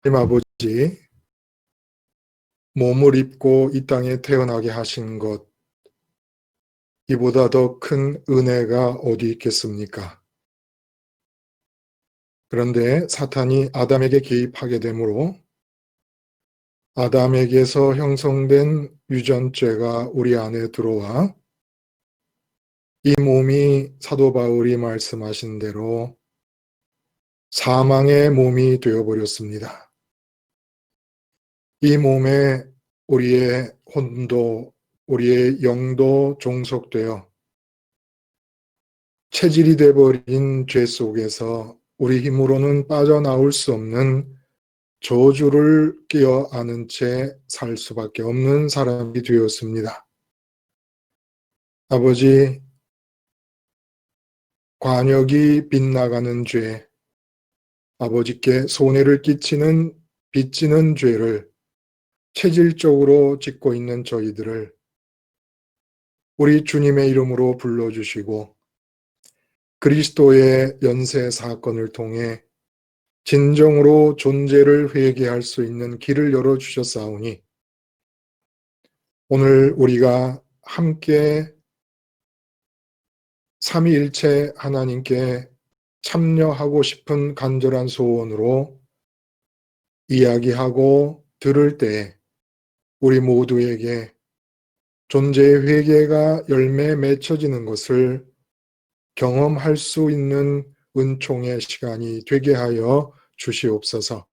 하나님 아버지, 몸을 입고 이 땅에 태어나게 하신 것, 이보다 더 큰 은혜가 어디 있겠습니까? 그런데 사탄이 아담에게 개입하게 되므로 아담에게서 형성된 유전죄가 우리 안에 들어와 이 몸이 사도 바울이 말씀하신 대로 사망의 몸이 되어버렸습니다. 이 몸에 우리의 혼도, 우리의 영도 종속되어 체질이 되어버린 죄 속에서 우리 힘으로는 빠져나올 수 없는 저주를 끼어 안은 채 살 수밖에 없는 사람이 되었습니다. 아버지, 관역이 빗나가는 죄, 아버지께 손해를 끼치는 빚지는 죄를 체질적으로 짓고 있는 저희들을 우리 주님의 이름으로 불러주시고 그리스도의 연쇄 사건을 통해 진정으로 존재를 회개할 수 있는 길을 열어주셨사오니 오늘 우리가 함께 삼위일체 하나님께 참여하고 싶은 간절한 소원으로 이야기하고 들을 때 우리 모두에게 존재의 회개가 열매에 맺혀지는 것을 경험할 수 있는 은총의 시간이 되게 하여 주시옵소서.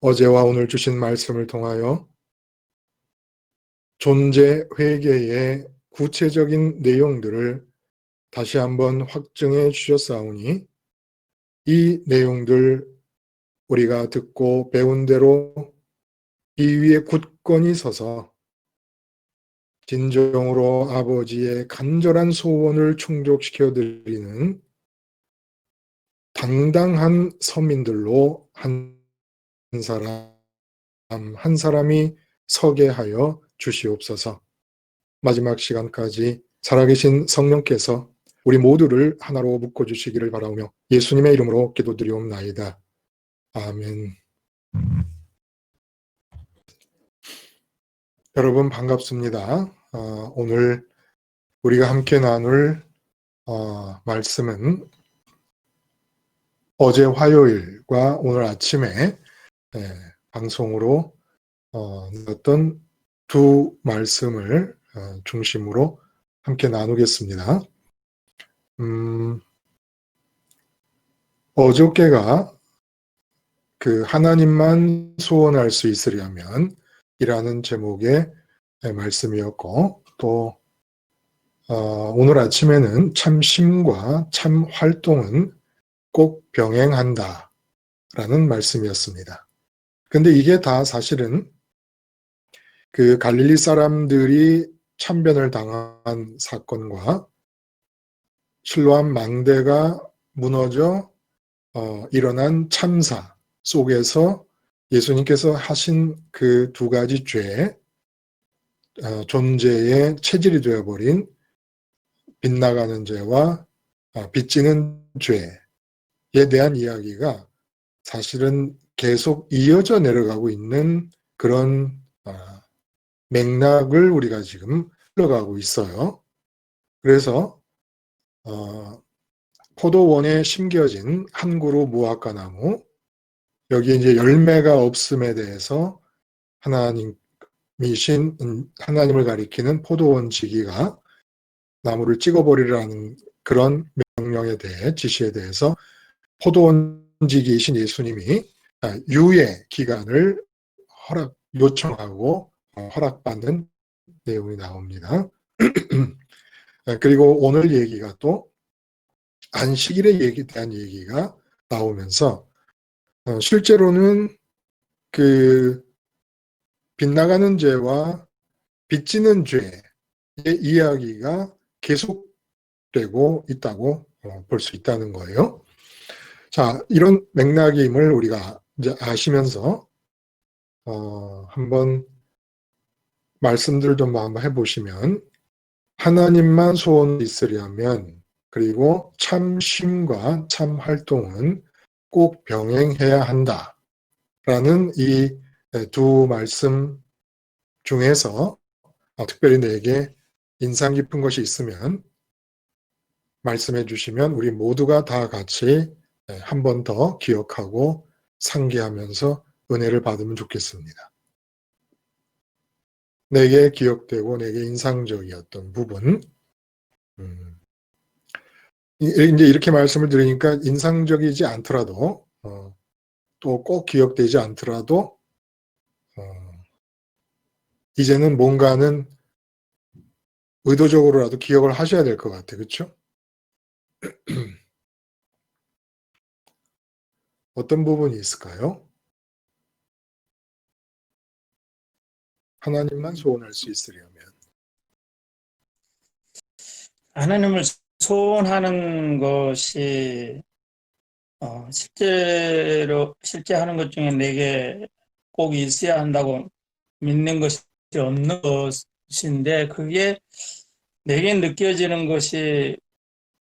어제와 오늘 주신 말씀을 통하여 존재 회개의 구체적인 내용들을 다시 한번 확증해 주셨사오니 이 내용들 우리가 듣고 배운 대로 이 위에 굳건히 서서 진정으로 아버지의 간절한 소원을 충족시켜 드리는 당당한 서민들로 한 사람 한 사람이 서게 하여 주시옵소서. 마지막 시간까지 살아계신 성령께서 우리 모두를 하나로 묶어주시기를 바라오며 예수님의 이름으로 기도드리옵나이다. 아멘. 여러분 반갑습니다. 오늘 우리가 함께 나눌 말씀은 어제 화요일과 오늘 아침에 방송으로 나눴던 두 말씀을 중심으로 함께 나누겠습니다. 어저께가 그 하나님만 소원할 수 있으려면 이라는 제목의 말씀이었고 또 오늘 아침에는 참심과 참 활동은 꼭 병행한다 라는 말씀이었습니다. 근데 이게 다 사실은 그 갈릴리 사람들이 참변을 당한 사건과 실로암 망대가 무너져 일어난 참사 속에서 예수님께서 하신 그 두 가지 죄, 존재의 체질이 되어버린 빗나가는 죄와 빚지는 죄에 대한 이야기가 사실은 계속 이어져 내려가고 있는 그런 맥락을 우리가 지금 흘러가고 있어요. 그래서 포도원에 심겨진 한 그루 무화과나무, 여기에 이제 열매가 없음에 대해서 하나님을 가리키는 포도원 지기가 나무를 찍어버리라는 그런 명령에 대해 지시에 대해서 포도원 지기이신 예수님이 유예 기간을 요청하고 허락받는 내용이 나옵니다. 그리고 오늘 얘기가 또 안식일에 대한 얘기가 나오면서 실제로는 그 빗나가는 죄와 빚지는 죄의 이야기가 계속되고 있다고 볼 수 있다는 거예요. 자, 이런 맥락임을 우리가 이제 아시면서 한번 말씀들을 좀 한번 해보시면 하나님만 소원이 있으려면 그리고 참심과 참 활동은 꼭 병행해야 한다라는 이 두 말씀 중에서 특별히 내게 인상 깊은 것이 있으면 말씀해 주시면 우리 모두가 다 같이 한 번 더 기억하고 상기하면서 은혜를 받으면 좋겠습니다. 내게 기억되고 내게 인상적이었던 부분, 이제 이렇게 말씀을 드리니까 인상적이지 않더라도 또 꼭 기억되지 않더라도 이제는 뭔가는 의도적으로라도 기억을 하셔야 될 것 같아요. 그렇죠? 어떤 부분이 있을까요? 하나님만 소원할 수 있으려면. 하나님을 소원하는 것이 실제 하는 것 중에 내게 꼭 있어야 한다고 믿는 것이 없는 것인데, 그게 내게 느껴지는 것이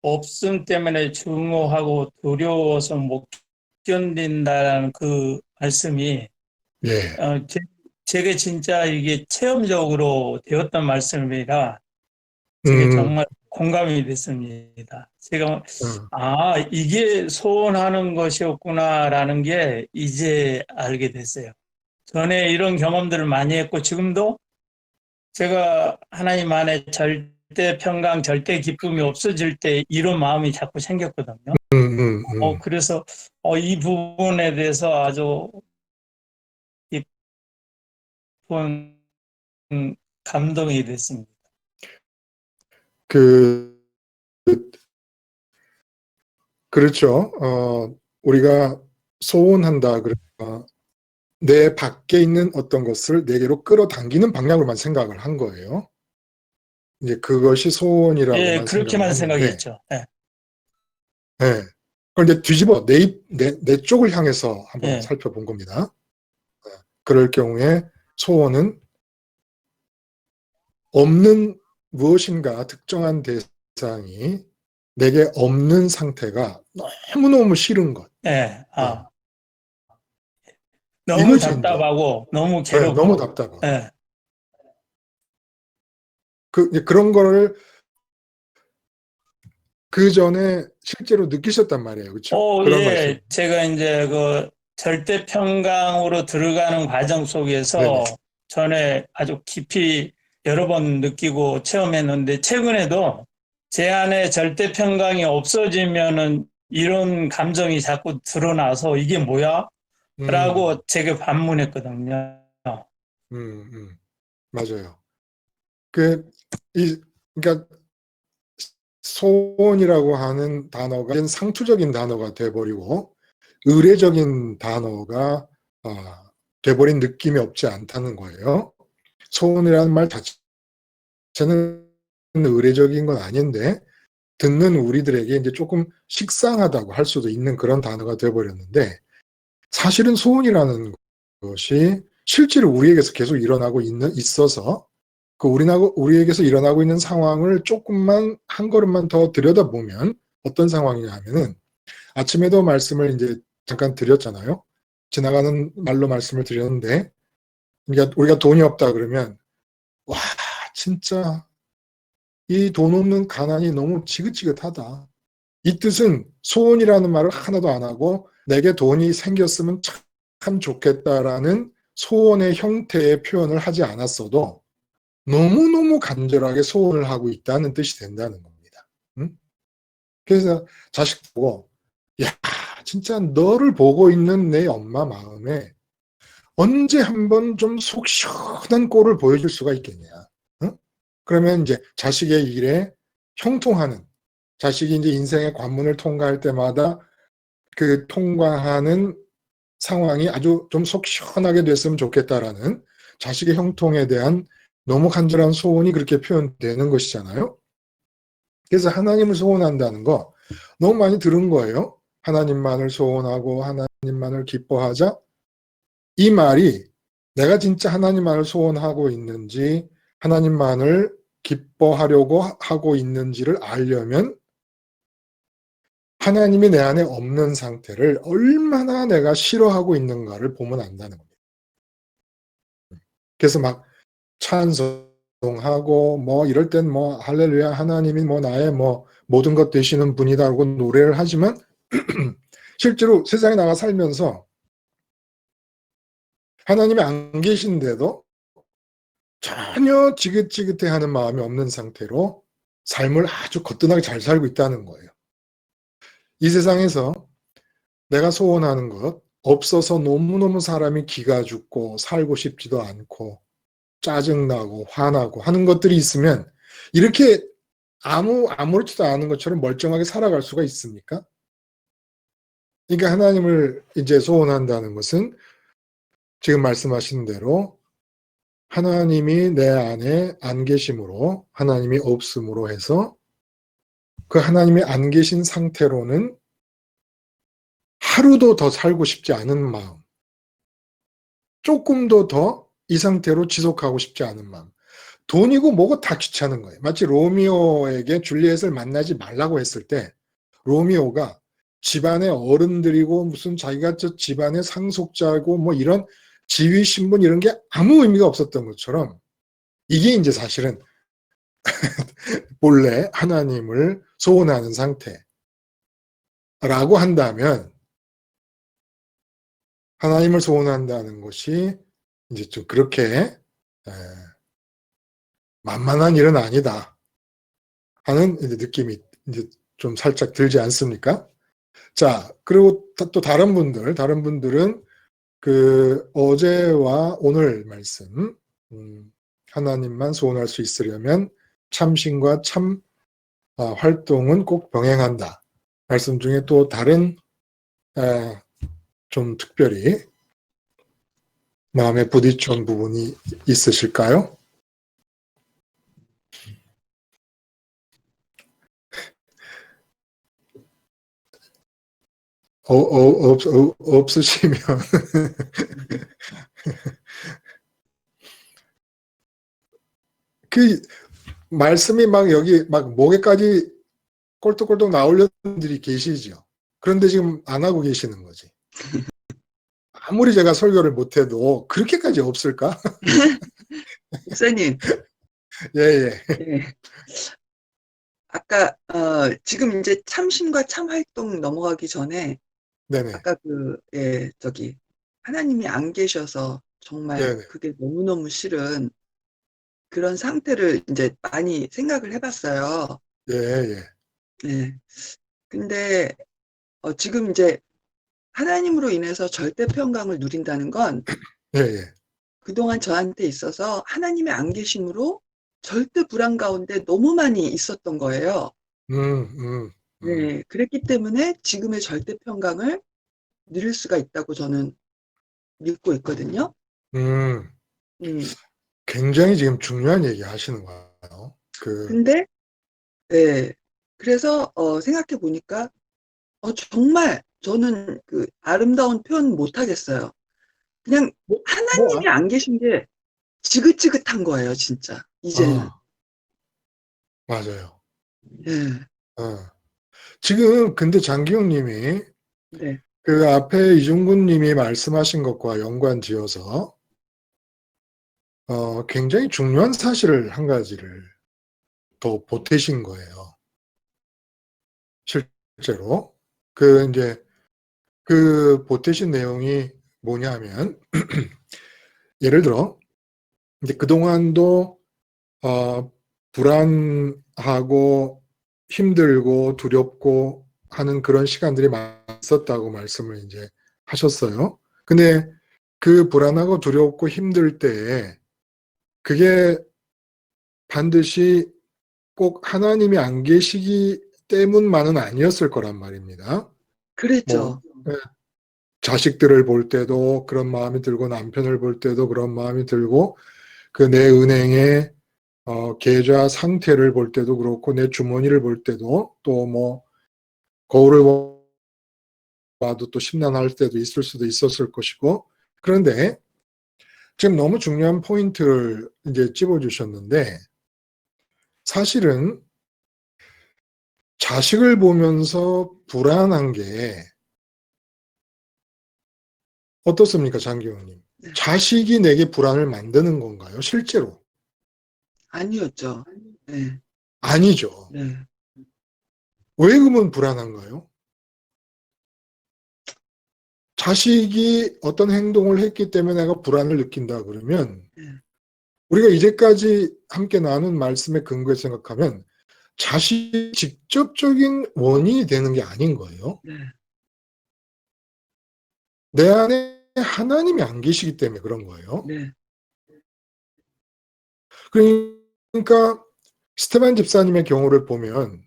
없음 때문에 증오하고 두려워서 못 견딘다는 그 말씀이 예. 제게 진짜 이게 체험적으로 되었던 말씀이라 제게 정말 공감이 됐습니다. 제가 이게 소원하는 것이었구나라는 게 이제 알게 됐어요. 전에 이런 경험들을 많이 했고 지금도 제가 하나님 안에 절대 평강, 절대 기쁨이 없어질 때 이런 마음이 자꾸 생겼거든요. 그래서 이 부분에 대해서 아주 깊은 감동이 됐습니다. 그렇죠. 우리가 소원한다 그러니까 내 밖에 있는 어떤 것을 내게로 끌어당기는 방향으로만 생각을 한 거예요. 이제 그것이 소원이라고만 그렇게만 생각을 했는데, 생각했죠. 그런데 뒤집어 내 쪽을 향해서 한번 예. 살펴본 겁니다. 그럴 경우에 소원은 없는 무엇인가 특정한 대상이 내게 없는 상태가 너무너무 싫은 것. 너무 이것이 답답하고 너무 이제, 괴롭고 너무 답답하고 그런 거를 그 전에 실제로 느끼셨단 말이에요. 그렇죠? 그런 말씀. 제가 이제 그 절대 평강으로 들어가는 과정 속에서 네네. 전에 아주 깊이 여러 번 느끼고 체험했는데, 최근에도 제 안에 절대 평강이 없어지면은 이런 감정이 자꾸 드러나서 이게 뭐야? 라고 제가 반문했거든요. 맞아요. 그러니까 소원이라고 하는 단어가 상투적인 단어가 돼버리고 의례적인 단어가 돼버린 느낌이 없지 않다는 거예요. 소원이라는 말 자체는 의례적인 건 아닌데 듣는 우리들에게 이제 조금 식상하다고 할 수도 있는 그런 단어가 돼버렸는데, 사실은 소원이라는 것이 실제로 우리에게서 계속 일어나고 있어서 우리에게서 일어나고 있는 상황을 조금만 한 걸음만 더 들여다보면 어떤 상황이냐 하면은, 아침에도 말씀을 이제 잠깐 드렸잖아요. 지나가는 말로 말씀을 드렸는데, 그러니까 우리가 돈이 없다 그러면 와 진짜 이 돈 없는 가난이 너무 지긋지긋하다. 이 뜻은 소원이라는 말을 하나도 안 하고 내게 돈이 생겼으면 참 좋겠다라는 소원의 형태의 표현을 하지 않았어도 너무너무 간절하게 소원을 하고 있다는 뜻이 된다는 겁니다. 그래서 자식 보고 야 진짜 너를 보고 있는 내 엄마 마음에 언제 한번 좀 속 시원한 꼴을 보여줄 수가 있겠냐. 그러면 이제 자식의 일에 형통하는, 자식이 이제 인생의 관문을 통과할 때마다 그 통과하는 상황이 아주 좀 속 시원하게 됐으면 좋겠다라는 자식의 형통에 대한 너무 간절한 소원이 그렇게 표현되는 것이잖아요. 그래서 하나님을 소원한다는 거 너무 많이 들은 거예요. 하나님만을 소원하고 하나님만을 기뻐하자. 이 말이 내가 진짜 하나님만을 소원하고 있는지 하나님만을 기뻐하려고 하고 있는지를 알려면 하나님이 내 안에 없는 상태를 얼마나 내가 싫어하고 있는가를 보면 안다는 겁니다. 그래서 막 찬송하고 뭐 이럴 땐 뭐 할렐루야 하나님이 뭐 나의 뭐 모든 것 되시는 분이다라고 노래를 하지만 실제로 세상에 나가 살면서 하나님이 안 계신데도 전혀 지긋지긋해하는 마음이 없는 상태로 삶을 아주 거뜬하게 잘 살고 있다는 거예요. 이 세상에서 내가 소원하는 것 없어서 너무너무 사람이 기가 죽고 살고 싶지도 않고 짜증나고 화나고 하는 것들이 있으면 이렇게 아무렇지도 않은 것처럼 멀쩡하게 살아갈 수가 있습니까? 그러니까 하나님을 이제 소원한다는 것은 지금 말씀하신 대로 하나님이 내 안에 안 계심으로 하나님이 없음으로 해서 그 하나님이 안 계신 상태로는 하루도 더 살고 싶지 않은 마음, 조금도 더 이 상태로 지속하고 싶지 않은 마음. 돈이고 뭐고 다 귀찮은 거예요. 마치 로미오에게 줄리엣을 만나지 말라고 했을 때 로미오가 집안의 어른들이고 무슨 자기가 저 집안의 상속자고 뭐 이런 지위 신분 이런 게 아무 의미가 없었던 것처럼 이게 이제 사실은 본래 하나님을 소원하는 상태라고 한다면 하나님을 소원한다는 것이 이제 좀 그렇게 만만한 일은 아니다 하는 이제 느낌이 이제 좀 살짝 들지 않습니까? 자, 그리고 또 다른 분들은 그 어제와 오늘 말씀, 하나님만 소원할 수 있으려면 참신과 참 활동은 꼭 병행한다. 말씀 중에 또 다른 좀 특별히 마음에 부딪힌 부분이 있으실까요? 없으시면 그 말씀이 막 여기 막 목에까지 꼴떡꼴떡 나오려는 분들이 계시죠. 그런데 지금 안 하고 계시는 거지. 아무리 제가 설교를 못해도 그렇게까지 없을까? 목사님, 예, 예. 예. 아까 지금 이제 참신과 참활동 넘어가기 전에 네네. 아까 저기 하나님이 안 계셔서 정말 네네. 그게 너무너무 싫은 그런 상태를 이제 많이 생각을 해봤어요. 예, 예. 예. 근데 지금 이제 하나님으로 인해서 절대 평강을 누린다는 건 예, 예. 그동안 저한테 있어서 하나님이 안 계심으로 절대 불안 가운데 너무 많이 있었던 거예요. 음. 네, 그랬기 때문에 지금의 절대 평강을 누릴 수가 있다고 저는 믿고 있거든요. 음. 음, 굉장히 지금 중요한 얘기 하시는 거예요. 근데, 네, 그래서 생각해 보니까 정말 저는 그 아름다운 표현 못 하겠어요. 그냥 하나님이 안 계신 게 지긋지긋한 거예요, 진짜. 이제는. 맞아요. 예, 지금 근데 장기영 님이 네. 그 앞에 이중근 님이 말씀하신 것과 연관지어서 굉장히 중요한 사실을 한 가지를 더 보태신 거예요. 실제로. 이제 그 보태신 내용이 뭐냐면 예를 들어 이제 그동안도 불안하고 힘들고 두렵고 하는 그런 시간들이 많이 있었다고 말씀을 이제 하셨어요. 근데 그 불안하고 두렵고 힘들 때에 그게 반드시 꼭 하나님이 안 계시기 때문만은 아니었을 거란 말입니다. 뭐 그랬죠. 자식들을 볼 때도 그런 마음이 들고 남편을 볼 때도 그런 마음이 들고 그 내 은행의 계좌 상태를 볼 때도 그렇고 내 주머니를 볼 때도 또 뭐 거울을 봐도 또 심란할 때도 있을 수도 있었을 것이고 그런데 지금 너무 중요한 포인트를 이제 찝어주셨는데 사실은 자식을 보면서 불안한 게 어떻습니까, 장기호님? 네. 자식이 내게 불안을 만드는 건가요? 실제로? 아니었죠. 네. 아니죠. 네. 왜 그러면 불안한가요? 자식이 어떤 행동을 했기 때문에 내가 불안을 느낀다 그러면 네. 우리가 이제까지 함께 나눈 말씀에 근거해 생각하면 자식이 직접적인 원인이 되는 게 아닌 거예요. 네. 내 안에 하나님이 안 계시기 때문에 그런 거예요. 네. 그러니까 스테반 집사님의 경우를 보면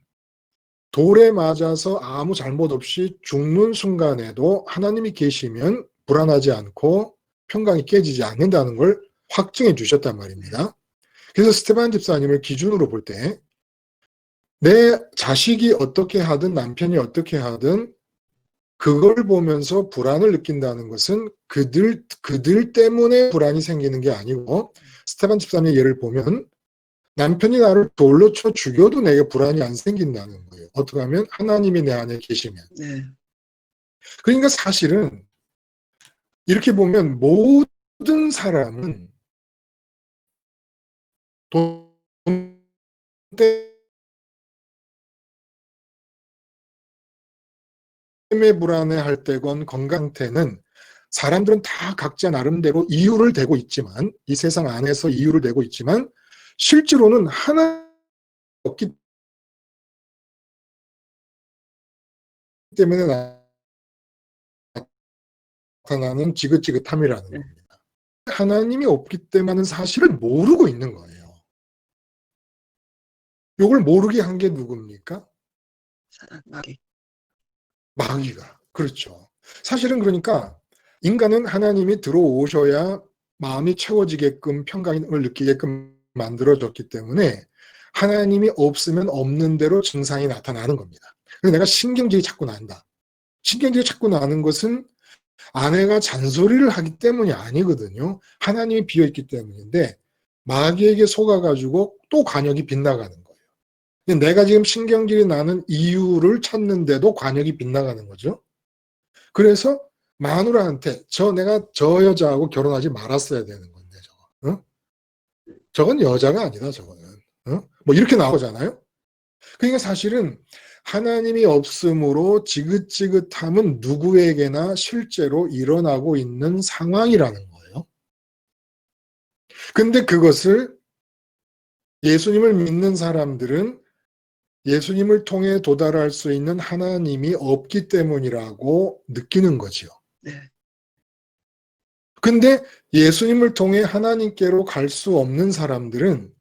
돌에 맞아서 아무 잘못 없이 죽는 순간에도 하나님이 계시면 불안하지 않고 평강이 깨지지 않는다는 걸 확증해 주셨단 말입니다. 그래서 스테반 집사님을 기준으로 볼 때 내 자식이 어떻게 하든 남편이 어떻게 하든 그걸 보면서 불안을 느낀다는 것은 그들 때문에 불안이 생기는 게 아니고 스테반 집사님의 예를 보면 남편이 나를 돌로 쳐 죽여도 내게 불안이 안 생긴다는 거예요. 어떻게 하면 하나님이 내 안에 계시면. 네. 그러니까 사실은 이렇게 보면 모든 사람은 돈 때문에 불안해할 때건 건강 상태는 사람들은 다 각자 나름대로 이유를 대고 있지만 이 세상 안에서 이유를 대고 있지만 실제로는 하나 없기 때문에 나타나는 지긋지긋함이라는 네. 겁니다. 하나님이 없기 때문에 하는 사실을 모르고 있는 거예요. 이걸 모르게 한 게 누굽니까? 사단 마귀. 마귀가. 그렇죠. 사실은 그러니까 인간은 하나님이 들어오셔야 마음이 채워지게끔 평강을 느끼게끔 만들어졌기 때문에 하나님이 없으면 없는 대로 증상이 나타나는 겁니다. 그래서 내가 신경질이 자꾸 난다. 신경질이 자꾸 나는 것은 아내가 잔소리를 하기 때문이 아니거든요. 하나님이 비어있기 때문인데 마귀에게 속아가지고 또 관역이 빗나가는 거예요. 근데 내가 지금 신경질이 나는 이유를 찾는데도 관역이 빗나가는 거죠. 그래서 마누라한테 내가 저 여자하고 결혼하지 말았어야 되는 건데 저거. 어? 저건 여자가 아니다 저거는. 뭐 이렇게 나오잖아요. 그러니까 사실은 하나님이 없으므로 지긋지긋함은 누구에게나 실제로 일어나고 있는 상황이라는 거예요. 근데 그것을 예수님을 믿는 사람들은 예수님을 통해 도달할 수 있는 하나님이 없기 때문이라고 느끼는 거지요. 네. 근데 예수님을 통해 하나님께로 갈 수 없는 사람들은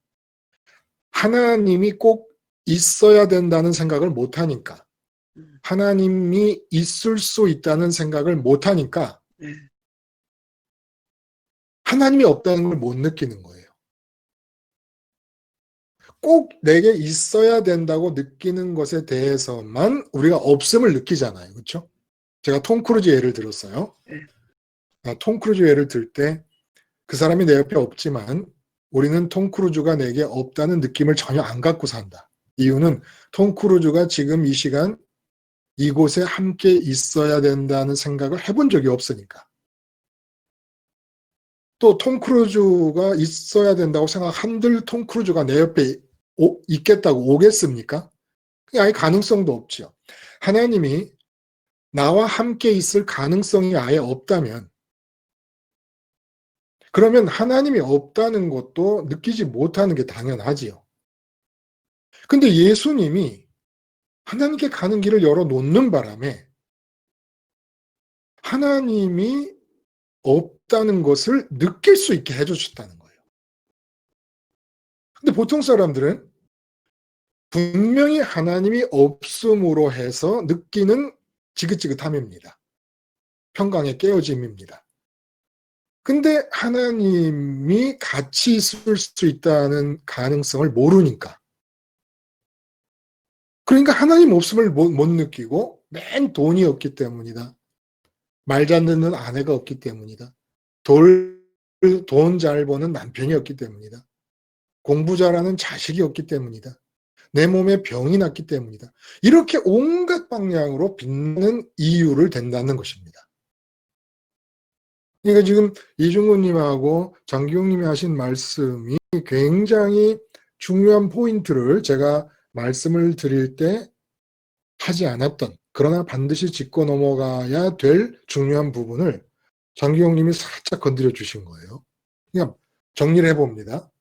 하나님이 꼭 있어야 된다는 생각을 못하니까, 하나님이 있을 수 있다는 생각을 못하니까 네. 하나님이 없다는 걸 못 느끼는 거예요. 꼭 내게 있어야 된다고 느끼는 것에 대해서만 우리가 없음을 느끼잖아요. 그렇죠? 제가 톰 크루즈 예를 들었어요. 톰 크루즈 예를 들 때 그 사람이 내 옆에 없지만 우리는 톰 크루즈가 내게 없다는 느낌을 전혀 안 갖고 산다. 이유는 톰 크루즈가 지금 이 시간 이곳에 함께 있어야 된다는 생각을 해본 적이 없으니까. 또 톰 크루즈가 있어야 된다고 생각한들 톰 크루즈가 내 옆에 있겠다고 오겠습니까? 아예 가능성도 없죠. 하나님이 나와 함께 있을 가능성이 아예 없다면 그러면 하나님이 없다는 것도 느끼지 못하는 게 당연하지요. 근데 예수님이 하나님께 가는 길을 열어놓는 바람에 하나님이 없다는 것을 느낄 수 있게 해주셨다는 거예요. 근데 보통 사람들은 분명히 하나님이 없음으로 해서 느끼는 지긋지긋함입니다. 평강의 깨어짐입니다. 근데 하나님이 같이 있을 수 있다는 가능성을 모르니까. 그러니까 하나님 없음을 못 느끼고 맨 돈이 없기 때문이다. 말 잘 듣는 아내가 없기 때문이다. 돈 잘 버는 남편이 없기 때문이다. 공부 잘하는 자식이 없기 때문이다. 내 몸에 병이 났기 때문이다. 이렇게 온갖 방향으로 빛나는 이유를 댄다는 것입니다. 그러니까 지금 이중구님하고 장기용님이 하신 말씀이 굉장히 중요한 포인트를 제가 말씀을 드릴 때 하지 않았던, 그러나 반드시 짚고 넘어가야 될 중요한 부분을 장기용님이 살짝 건드려 주신 거예요. 그냥 정리를 해봅니다.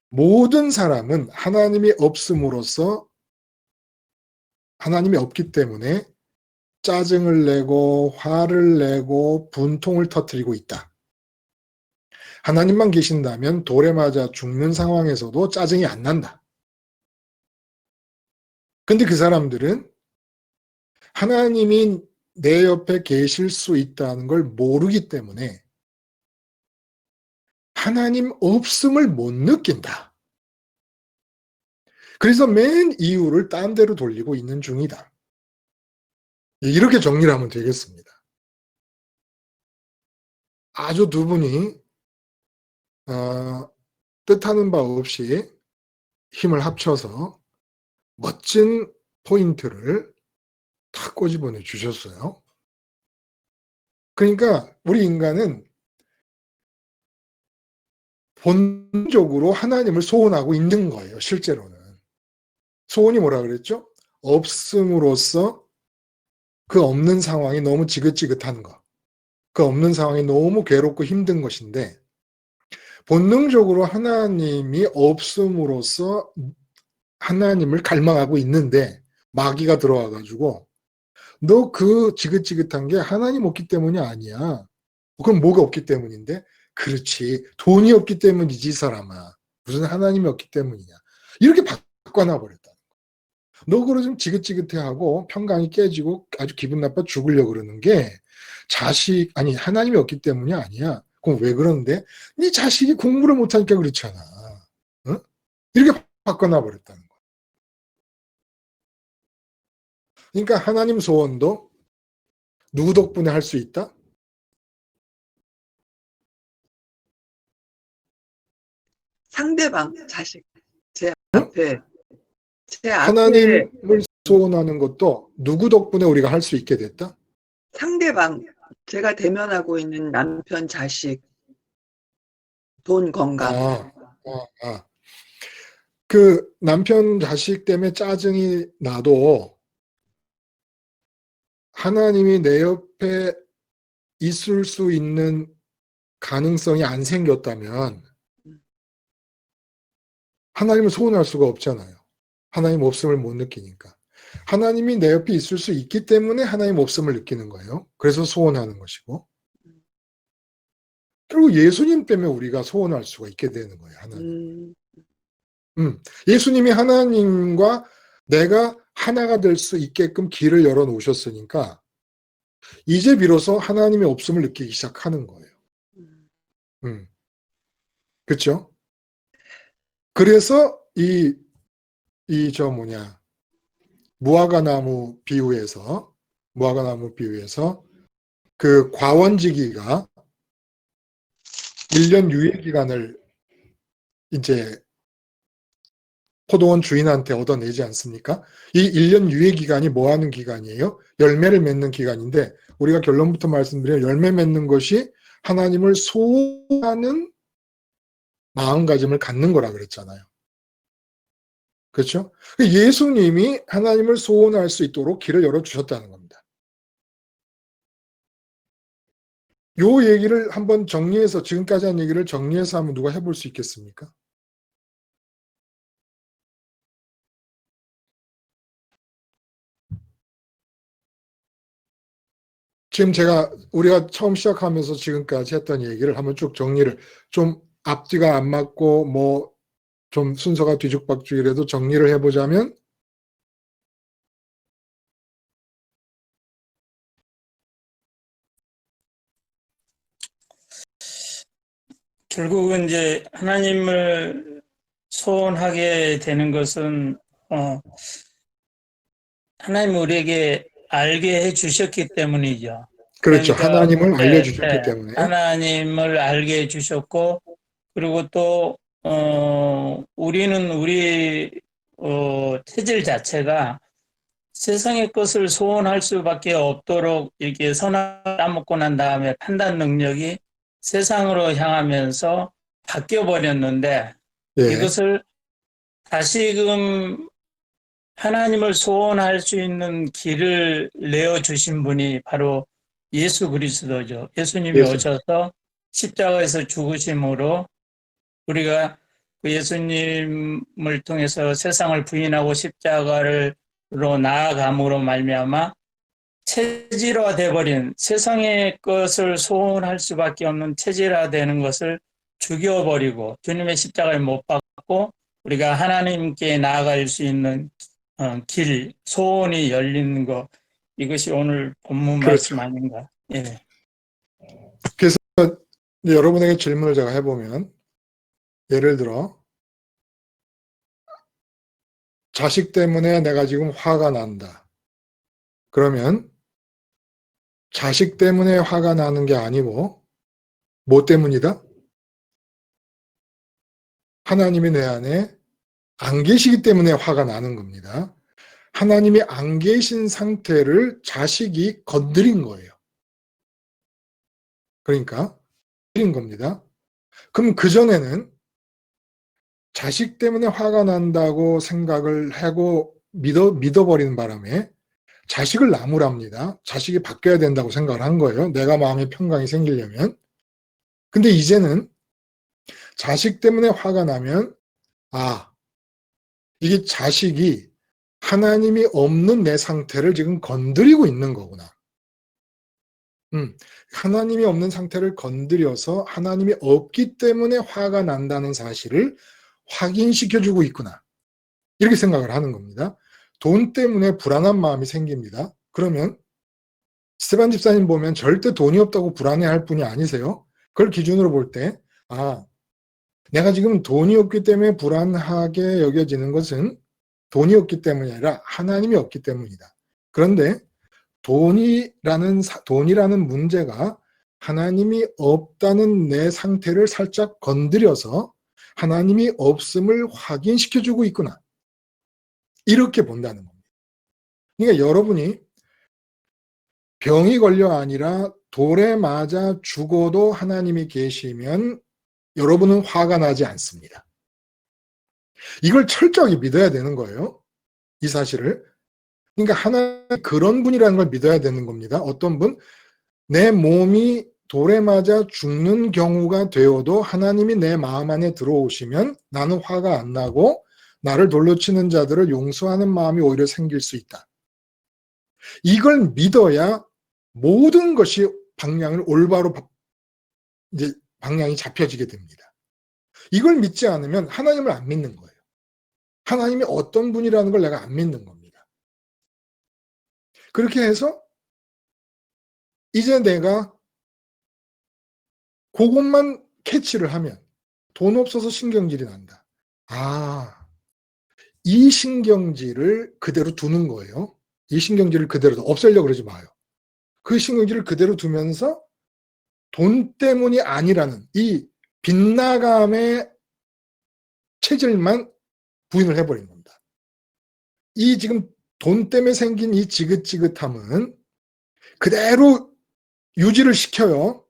모든 사람은 하나님이 없음으로써, 하나님이 없기 때문에 짜증을 내고 화를 내고 분통을 터뜨리고 있다. 하나님만 계신다면 돌에 맞아 죽는 상황에서도 짜증이 안 난다. 근데 그 사람들은 하나님이 내 옆에 계실 수 있다는 걸 모르기 때문에 하나님 없음을 못 느낀다. 그래서 맨 이유를 딴 데로 돌리고 있는 중이다. 이렇게 정리를 하면 되겠습니다. 아주 두 분이 뜻하는 바 없이 힘을 합쳐서 멋진 포인트를 탁 꼬집어내 주셨어요. 그러니까 우리 인간은 본능적으로 하나님을 소원하고 있는 거예요. 실제로는. 소원이 뭐라 그랬죠? 없음으로써 그 없는 상황이 너무 지긋지긋한 거. 그 없는 상황이 너무 괴롭고 힘든 것인데 본능적으로 하나님이 없음으로써 하나님을 갈망하고 있는데 마귀가 들어와가지고 너 그 지긋지긋한 게 하나님 없기 때문이 아니야. 그럼 뭐가 없기 때문인데? 그렇지. 돈이 없기 때문이지, 이 사람아. 무슨 하나님이 없기 때문이냐. 이렇게 바꿔놔 버렸다. 너 그러면 지긋지긋해하고 평강이 깨지고 아주 기분 나빠 죽으려고 그러는 게 하나님이 없기 때문이 아니야. 그럼 왜 그러는데? 네 자식이 공부를 못하니까 그렇잖아. 어? 이렇게 바꿔놔 버렸다는 거야. 그러니까 하나님 소원도 누구 덕분에 할 수 있다? 상대방, 자식, 제 응? 앞에, 제 앞에 하나님을 소원하는 것도 누구 덕분에 우리가 할 수 있게 됐다? 상대방, 제가 대면하고 있는 남편, 자식, 돈, 건강. 그 남편 자식 때문에 짜증이 나도 하나님이 내 옆에 있을 수 있는 가능성이 안 생겼다면 하나님을 소원할 수가 없잖아요. 하나님 없음을 못 느끼니까. 하나님이 내 옆에 있을 수 있기 때문에 하나님 없음을 느끼는 거예요. 그래서 소원하는 것이고. 결국 예수님 때문에 우리가 소원할 수가 있게 되는 거예요. 하나님. 예수님이 하나님과 내가 하나가 될 수 있게끔 길을 열어 놓으셨으니까 이제 비로소 하나님의 없음을 느끼기 시작하는 거예요. 그렇죠? 그래서 무화과나무 비유에서 그 과원지기가 1년 유예 기간을 이제 포도원 주인한테 얻어내지 않습니까? 이 1년 유예 기간이 뭐 하는 기간이에요? 열매를 맺는 기간인데 우리가 결론부터 말씀드리면 열매 맺는 것이 하나님을 소원하는 마음가짐을 갖는 거라 그랬잖아요. 그렇죠? 예수님이 하나님을 소원할 수 있도록 길을 열어주셨다는 겁니다. 요 얘기를 한번 정리해서 지금까지 한 얘기를 정리해서 한번 누가 해볼 수 있겠습니까? 지금 우리가 처음 시작하면서 지금까지 했던 얘기를 한번 쭉 정리를 좀 앞뒤가 안 맞고 뭐 좀 순서가 뒤죽박죽이라도 정리를 해보자면 결국은 이제 하나님을 소원하게 되는 것은 하나님 우리에게 알게 해 주셨기 때문이죠. 그렇죠. 그러니까, 하나님을 알려주셨기 때문에 하나님을 알게 해 주셨고 그리고 또 우리는 우리 체질 자체가 세상의 것을 소원할 수밖에 없도록 이렇게 선을 따먹고 난 다음에 판단 능력이 세상으로 향하면서 바뀌어 버렸는데 예, 이것을 다시금 하나님을 소원할 수 있는 길을 내어 주신 분이 바로 예수 그리스도죠. 예수님이 예수. 오셔서 십자가에서 죽으심으로 우리가 그 예수님을 통해서 세상을 부인하고 십자가로 나아감으로 말미암아 체질화돼 버린 세상의 것을 소원할 수밖에 없는 체질화되는 것을 죽여버리고 주님의 십자가에 못 박고 우리가 하나님께 나아갈 수 있는 길, 소원이 열리는 것, 이것이 오늘 본문 그렇죠. 말씀 아닌가. 예. 그래서 여러분에게 질문을 제가 해보면, 예를 들어 자식 때문에 내가 지금 화가 난다. 그러면 자식 때문에 화가 나는 게 아니고 뭐 때문이다? 하나님이 내 안에 안 계시기 때문에 화가 나는 겁니다. 하나님이 안 계신 상태를 자식이 건드린 거예요. 그러니까 건드린 겁니다. 그럼 그전에는 자식 때문에 화가 난다고 생각을 하고 믿어버리는 바람에 자식을 나무랍니다. 자식이 바뀌어야 된다고 생각을 한 거예요. 내가 마음의 평강이 생기려면. 근데 이제는 자식 때문에 화가 나면 이게 자식이 하나님이 없는 내 상태를 지금 건드리고 있는 거구나. 하나님이 없는 상태를 건드려서 하나님이 없기 때문에 화가 난다는 사실을 확인시켜주고 있구나. 이렇게 생각을 하는 겁니다. 돈 때문에 불안한 마음이 생깁니다. 그러면 스테반 집사님 보면 절대 돈이 없다고 불안해할 분이 아니세요. 그걸 기준으로 볼 때 내가 지금 돈이 없기 때문에 불안하게 여겨지는 것은 돈이 없기 때문이 아니라 하나님이 없기 때문이다. 그런데 돈이라는 문제가 하나님이 없다는 내 상태를 살짝 건드려서 하나님이 없음을 확인시켜주고 있구나. 이렇게 본다는 겁니다. 그러니까 여러분이 병이 걸려 아니라 돌에 맞아 죽어도 하나님이 계시면 여러분은 화가 나지 않습니다. 이걸 철저하게 믿어야 되는 거예요. 이 사실을. 그러니까 하나님 그런 분이라는 걸 믿어야 되는 겁니다. 어떤 분, 내 몸이 돌에 맞아 죽는 경우가 되어도 하나님이 내 마음 안에 들어오시면 나는 화가 안 나고 나를 돌로 치는 자들을 용서하는 마음이 오히려 생길 수 있다. 이걸 믿어야 모든 것이 방향을 올바로 이제 방향이 잡혀지게 됩니다. 이걸 믿지 않으면 하나님을 안 믿는 거예요. 하나님이 어떤 분이라는 걸 내가 안 믿는 겁니다. 그렇게 해서 이제 내가 그것만 캐치를 하면 돈 없어서 신경질이 난다. 이 신경질을 그대로 두는 거예요. 이 신경질을 그대로 없애려고 그러지 마요. 그 신경질을 그대로 두면서 돈 때문이 아니라는 이 빗나감의 체질만 부인을 해버린 겁니다. 이 지금 돈 때문에 생긴 이 지긋지긋함은 그대로 유지를 시켜요.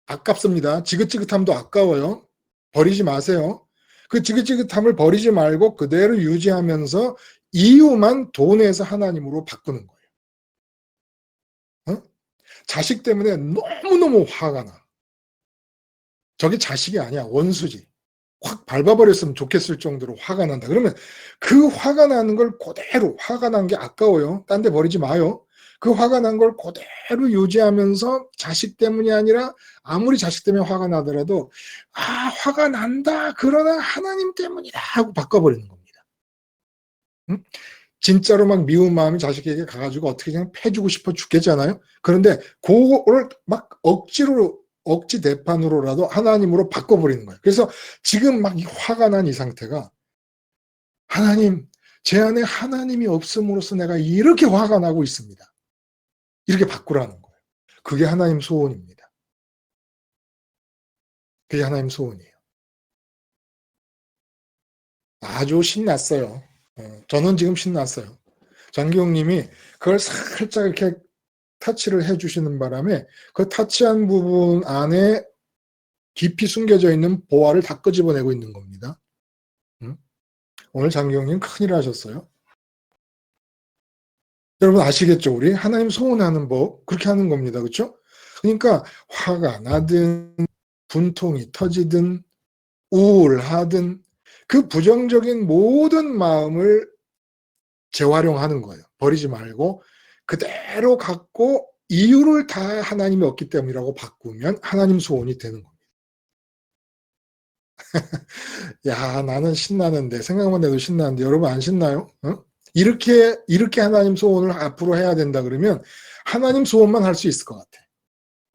아깝습니다. 지긋지긋함도 아까워요. 버리지 마세요. 그 지긋지긋함을 버리지 말고 그대로 유지하면서 이유만 돈에서 하나님으로 바꾸는 거예요. 자식 때문에 너무너무 화가 나. 저게 자식이 아니야. 원수지. 확 밟아버렸으면 좋겠을 정도로 화가 난다. 그러면 그 화가 나는 걸 그대로, 화가 난 게 아까워요. 딴 데 버리지 마요. 그 화가 난 걸 그대로 유지하면서 자식 때문이 아니라 아무리 자식 때문에 화가 나더라도 화가 난다. 그러나 하나님 때문이다 하고 바꿔버리는 겁니다. 응? 진짜로 막 미운 마음이 자식에게 가가지고 어떻게 그냥 패주고 싶어 죽겠잖아요. 그런데 그거를 막 억지 대판으로라도 하나님으로 바꿔버리는 거예요. 그래서 지금 막 화가 난 이 상태가 하나님, 제 안에 하나님이 없음으로써 내가 이렇게 화가 나고 있습니다. 이렇게 바꾸라는 거예요. 그게 하나님 소원입니다. 그게 하나님 소원이에요. 아주 신났어요. 저는 지금 신났어요. 장기용님이 그걸 살짝 이렇게 터치를 해주시는 바람에 그 터치한 부분 안에 깊이 숨겨져 있는 보화를 다 끄집어내고 있는 겁니다. 오늘 장기용님 큰일 하셨어요. 여러분 아시겠죠? 우리 하나님 소원하는 법 그렇게 하는 겁니다. 그렇죠? 그러니까 화가 나든 분통이 터지든 우울하든 그 부정적인 모든 마음을 재활용하는 거예요. 버리지 말고 그대로 갖고 이유를 다 하나님이 없기 때문이라고 바꾸면 하나님 소원이 되는 겁니다. 야, 나는 신나는데 생각만 해도 신나는데 여러분 안 신나요? 이렇게 하나님 소원을 앞으로 해야 된다 그러면 하나님 소원만 할 수 있을 것 같아.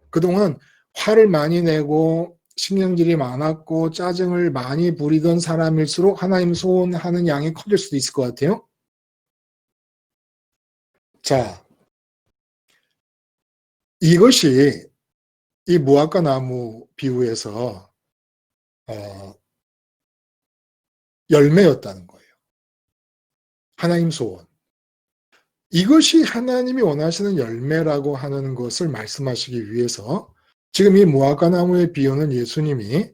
그동안 화를 많이 내고 신경질이 많았고 짜증을 많이 부리던 사람일수록 하나님 소원하는 양이 커질 수도 있을 것 같아요. 자, 이것이 이 무화과 나무 비유에서 열매였다는 거예요. 하나님 소원. 이것이 하나님이 원하시는 열매라고 하는 것을 말씀하시기 위해서 지금 이 무화과 나무의 비유는 예수님이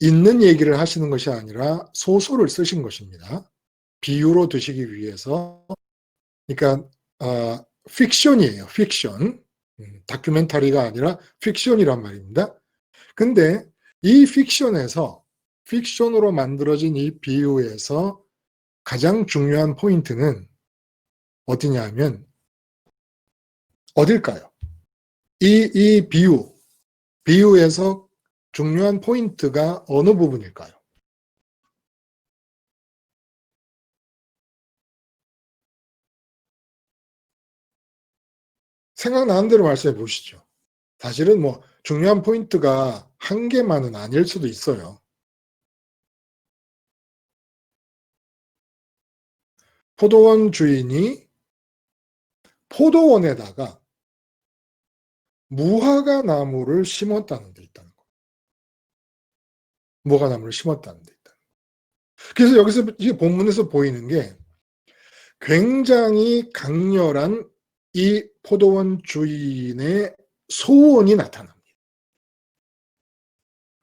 있는 얘기를 하시는 것이 아니라 소설을 쓰신 것입니다. 비유로 드시기 위해서. 그러니까 픽션이에요. 픽션. 다큐멘터리가 아니라 픽션이란 말입니다. 근데 이 픽션으로 만들어진 이 비유에서 가장 중요한 포인트는 어디냐면 어딜까요? 이 비유에서 중요한 포인트가 어느 부분일까요? 생각나는 대로 말씀해 보시죠. 사실은 뭐 중요한 포인트가 한 개만은 아닐 수도 있어요. 포도원 주인이 포도원에다가 무화과 나무를 심었다는 데 있다는 거. 무화과 나무를 심었다는 데 있다. 그래서 여기서 이 본문에서 보이는 게 굉장히 강렬한 이 포도원 주인의 소원이 나타납니다.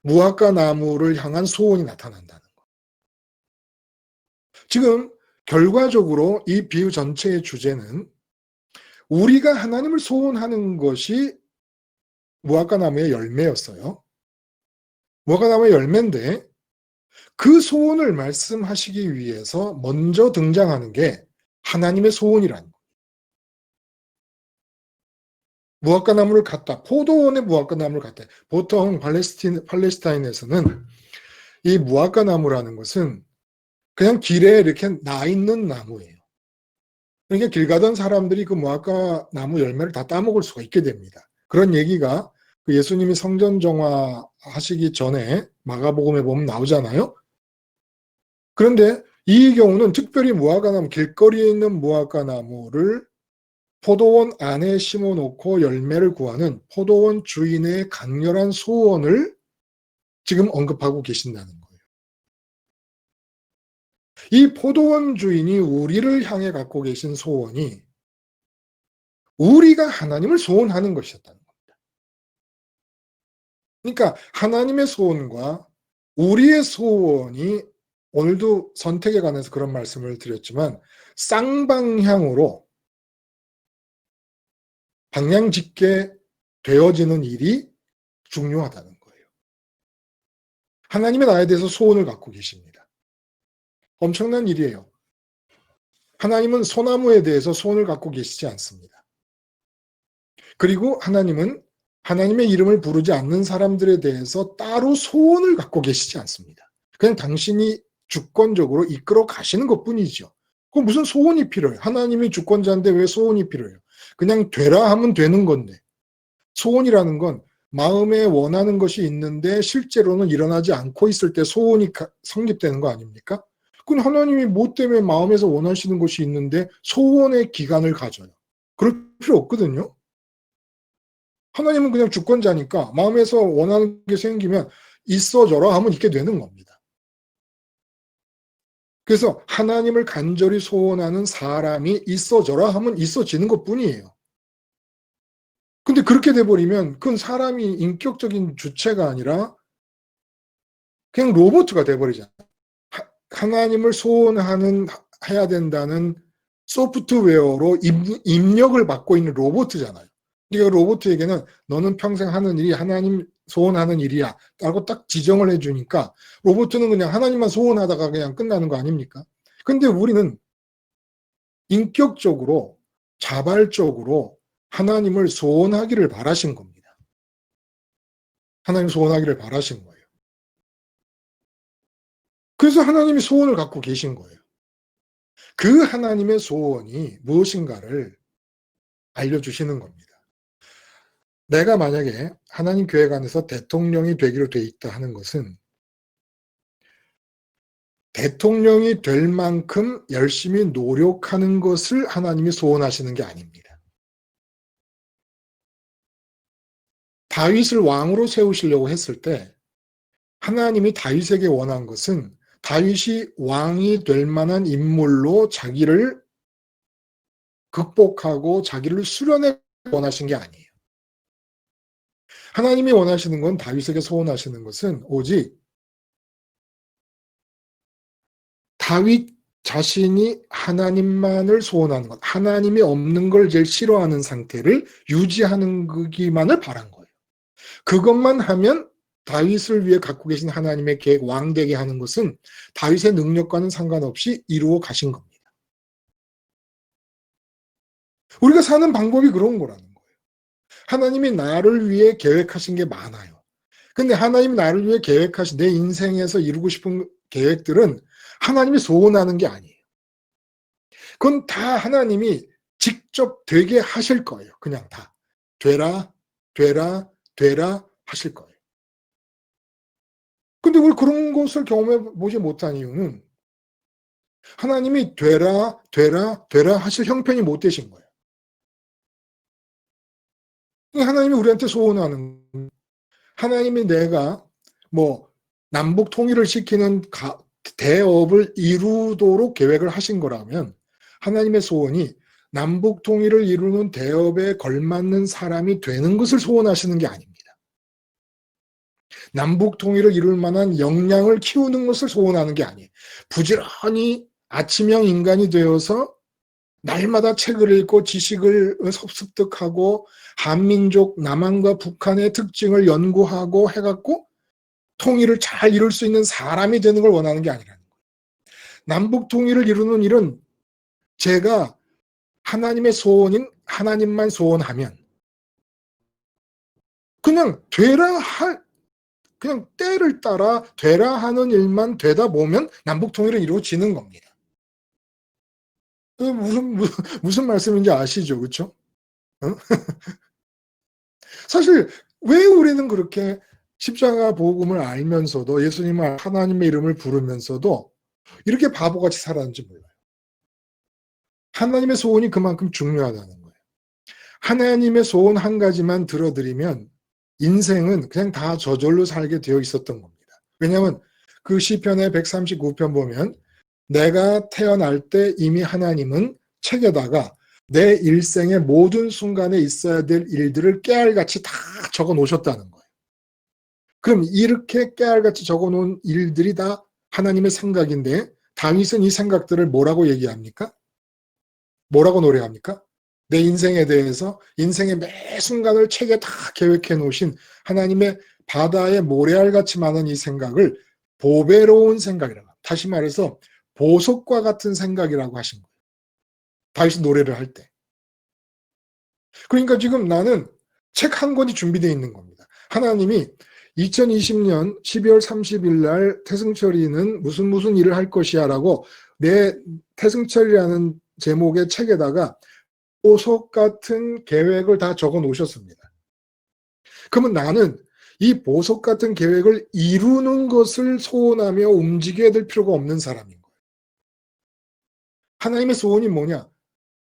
무화과 나무를 향한 소원이 나타난다는 거. 지금 결과적으로 이 비유 전체의 주제는 우리가 하나님을 소원하는 것이 무화과 나무의 열매였어요. 무화과 나무의 열매인데 그 소원을 말씀하시기 위해서 먼저 등장하는 게 하나님의 소원이라는 거예요. 무화과 나무를 갖다, 포도원에 무화과 나무를 갖다. 보통 팔레스타인에서는 이 무화과 나무라는 것은 그냥 길에 이렇게 나 있는 나무예요. 그러니까 길 가던 사람들이 그 무화과 나무 열매를 다 따먹을 수가 있게 됩니다. 그런 얘기가 그 예수님이 성전 정화 하시기 전에 마가복음에 보면 나오잖아요. 그런데 이 경우는 특별히 무화과 나무, 길거리에 있는 무화과 나무를 포도원 안에 심어놓고 열매를 구하는 포도원 주인의 강렬한 소원을 지금 언급하고 계신다는 거예요. 이 포도원 주인이 우리를 향해 갖고 계신 소원이 우리가 하나님을 소원하는 것이었다는 겁니다. 그러니까 하나님의 소원과 우리의 소원이 오늘도 선택에 관해서 그런 말씀을 드렸지만 쌍방향으로 방향짓게 되어지는 일이 중요하다는 거예요. 하나님의 나에 대해서 소원을 갖고 계십니다. 엄청난 일이에요. 하나님은 소나무에 대해서 소원을 갖고 계시지 않습니다. 그리고 하나님은 하나님의 이름을 부르지 않는 사람들에 대해서 따로 소원을 갖고 계시지 않습니다. 그냥 당신이 주권적으로 이끌어 가시는 것뿐이죠. 그 무슨 소원이 필요해요? 하나님이 주권자인데 왜 소원이 필요해요? 그냥 되라 하면 되는 건데 소원이라는 건 마음에 원하는 것이 있는데 실제로는 일어나지 않고 있을 때 소원이 성립되는 거 아닙니까? 그건 하나님이 뭐 때문에 마음에서 원하시는 것이 있는데 소원의 기간을 가져요. 그럴 필요 없거든요. 하나님은 그냥 주권자니까 마음에서 원하는 게 생기면 있어져라 하면 있게 되는 겁니다. 그래서 하나님을 간절히 소원하는 사람이 있어져라 하면 있어지는 것뿐이에요. 근데 그렇게 돼버리면 그건 사람이 인격적인 주체가 아니라 그냥 로봇가 돼버리잖아요. 하나님을 해야 된다는 소프트웨어로 입력을 받고 있는 로봇이잖아요. 그러니까 로봇에게는 너는 평생 하는 일이 하나님 소원하는 일이야 라고 딱 지정을 해주니까 로봇은 그냥 하나님만 소원하다가 그냥 끝나는 거 아닙니까? 근데 우리는 인격적으로 자발적으로 하나님을 소원하기를 바라신 겁니다. 하나님 소원하기를 바라신 거예요. 그래서 하나님이 소원을 갖고 계신 거예요. 그 하나님의 소원이 무엇인가를 알려주시는 겁니다. 내가 만약에 하나님 계획안에서 대통령이 되기로 돼 있다 하는 것은 대통령이 될 만큼 열심히 노력하는 것을 하나님이 소원하시는 게 아닙니다. 다윗을 왕으로 세우시려고 했을 때 하나님이 다윗에게 원한 것은 다윗이 왕이 될 만한 인물로 자기를 극복하고 자기를 수련해 원하신 게 아니에요. 하나님이 원하시는 건 다윗에게 소원하시는 것은 오직 다윗 자신이 하나님만을 소원하는 것, 하나님이 없는 걸 제일 싫어하는 상태를 유지하는 거기만을 바란 거예요. 그것만 하면 다윗을 위해 갖고 계신 하나님의 계획, 왕 되게 하는 것은 다윗의 능력과는 상관없이 이루어 가신 겁니다. 우리가 사는 방법이 그런 거라는 거예요. 하나님이 나를 위해 계획하신 게 많아요. 근데 하나님이 나를 위해 계획하신 내 인생에서 이루고 싶은 계획들은 하나님이 소원하는 게 아니에요. 그건 다 하나님이 직접 되게 하실 거예요. 그냥 다. 되라 하실 거예요. 근데 우리 그런 것을 경험해 보지 못한 이유는 하나님이 되라 하실 형편이 못 되신 거예요. 하나님이 우리한테 소원하는, 하나님이 내가 남북 통일을 시키는 대업을 이루도록 계획을 하신 거라면 하나님의 소원이 남북 통일을 이루는 대업에 걸맞는 사람이 되는 것을 소원하시는 게 아닙니다. 남북 통일을 이룰 만한 역량을 키우는 것을 소원하는 게 아니에요. 부지런히 아침형 인간이 되어서 날마다 책을 읽고 지식을 습득하고 한민족 남한과 북한의 특징을 연구하고 해갖고 통일을 잘 이룰 수 있는 사람이 되는 걸 원하는 게 아니라는 거예요. 남북 통일을 이루는 일은 제가 하나님의 소원인 하나님만 소원하면 그냥 그냥 때를 따라 되라 하는 일만 되다 보면 남북 통일은 이루어지는 겁니다. 무슨 말씀인지 아시죠? 그렇죠? 사실 왜 우리는 그렇게 십자가 복음을 알면서도 예수님을 하나님의 이름을 부르면서도 이렇게 바보같이 살았는지 몰라요. 하나님의 소원이 그만큼 중요하다는 거예요. 하나님의 소원 한 가지만 들어드리면 인생은 그냥 다 저절로 살게 되어 있었던 겁니다. 왜냐하면 그 시편의 139편 보면 내가 태어날 때 이미 하나님은 책에다가 내 일생의 모든 순간에 있어야 될 일들을 깨알같이 다 적어 놓으셨다는 거예요. 그럼 이렇게 깨알같이 적어 놓은 일들이 다 하나님의 생각인데 다윗은 이 생각들을 뭐라고 얘기합니까? 뭐라고 노래합니까? 내 인생에 대해서 인생의 매 순간을 책에 다 계획해 놓으신 하나님의 바다의 모래알같이 많은 이 생각을 보배로운 생각이라고, 다시 말해서 보석과 같은 생각이라고 하신 거예요. 다윗이 노래를 할 때. 그러니까 지금 나는 책 한 권이 준비되어 있는 겁니다. 하나님이 2020년 12월 30일 날 태승철이는 무슨 일을 할 것이야 라고 내 태승철이라는 제목의 책에다가 보석 같은 계획을 다 적어 놓으셨습니다. 그러면 나는 이 보석 같은 계획을 이루는 것을 소원하며 움직여야 될 필요가 없는 사람인 거예요. 하나님의 소원이 뭐냐?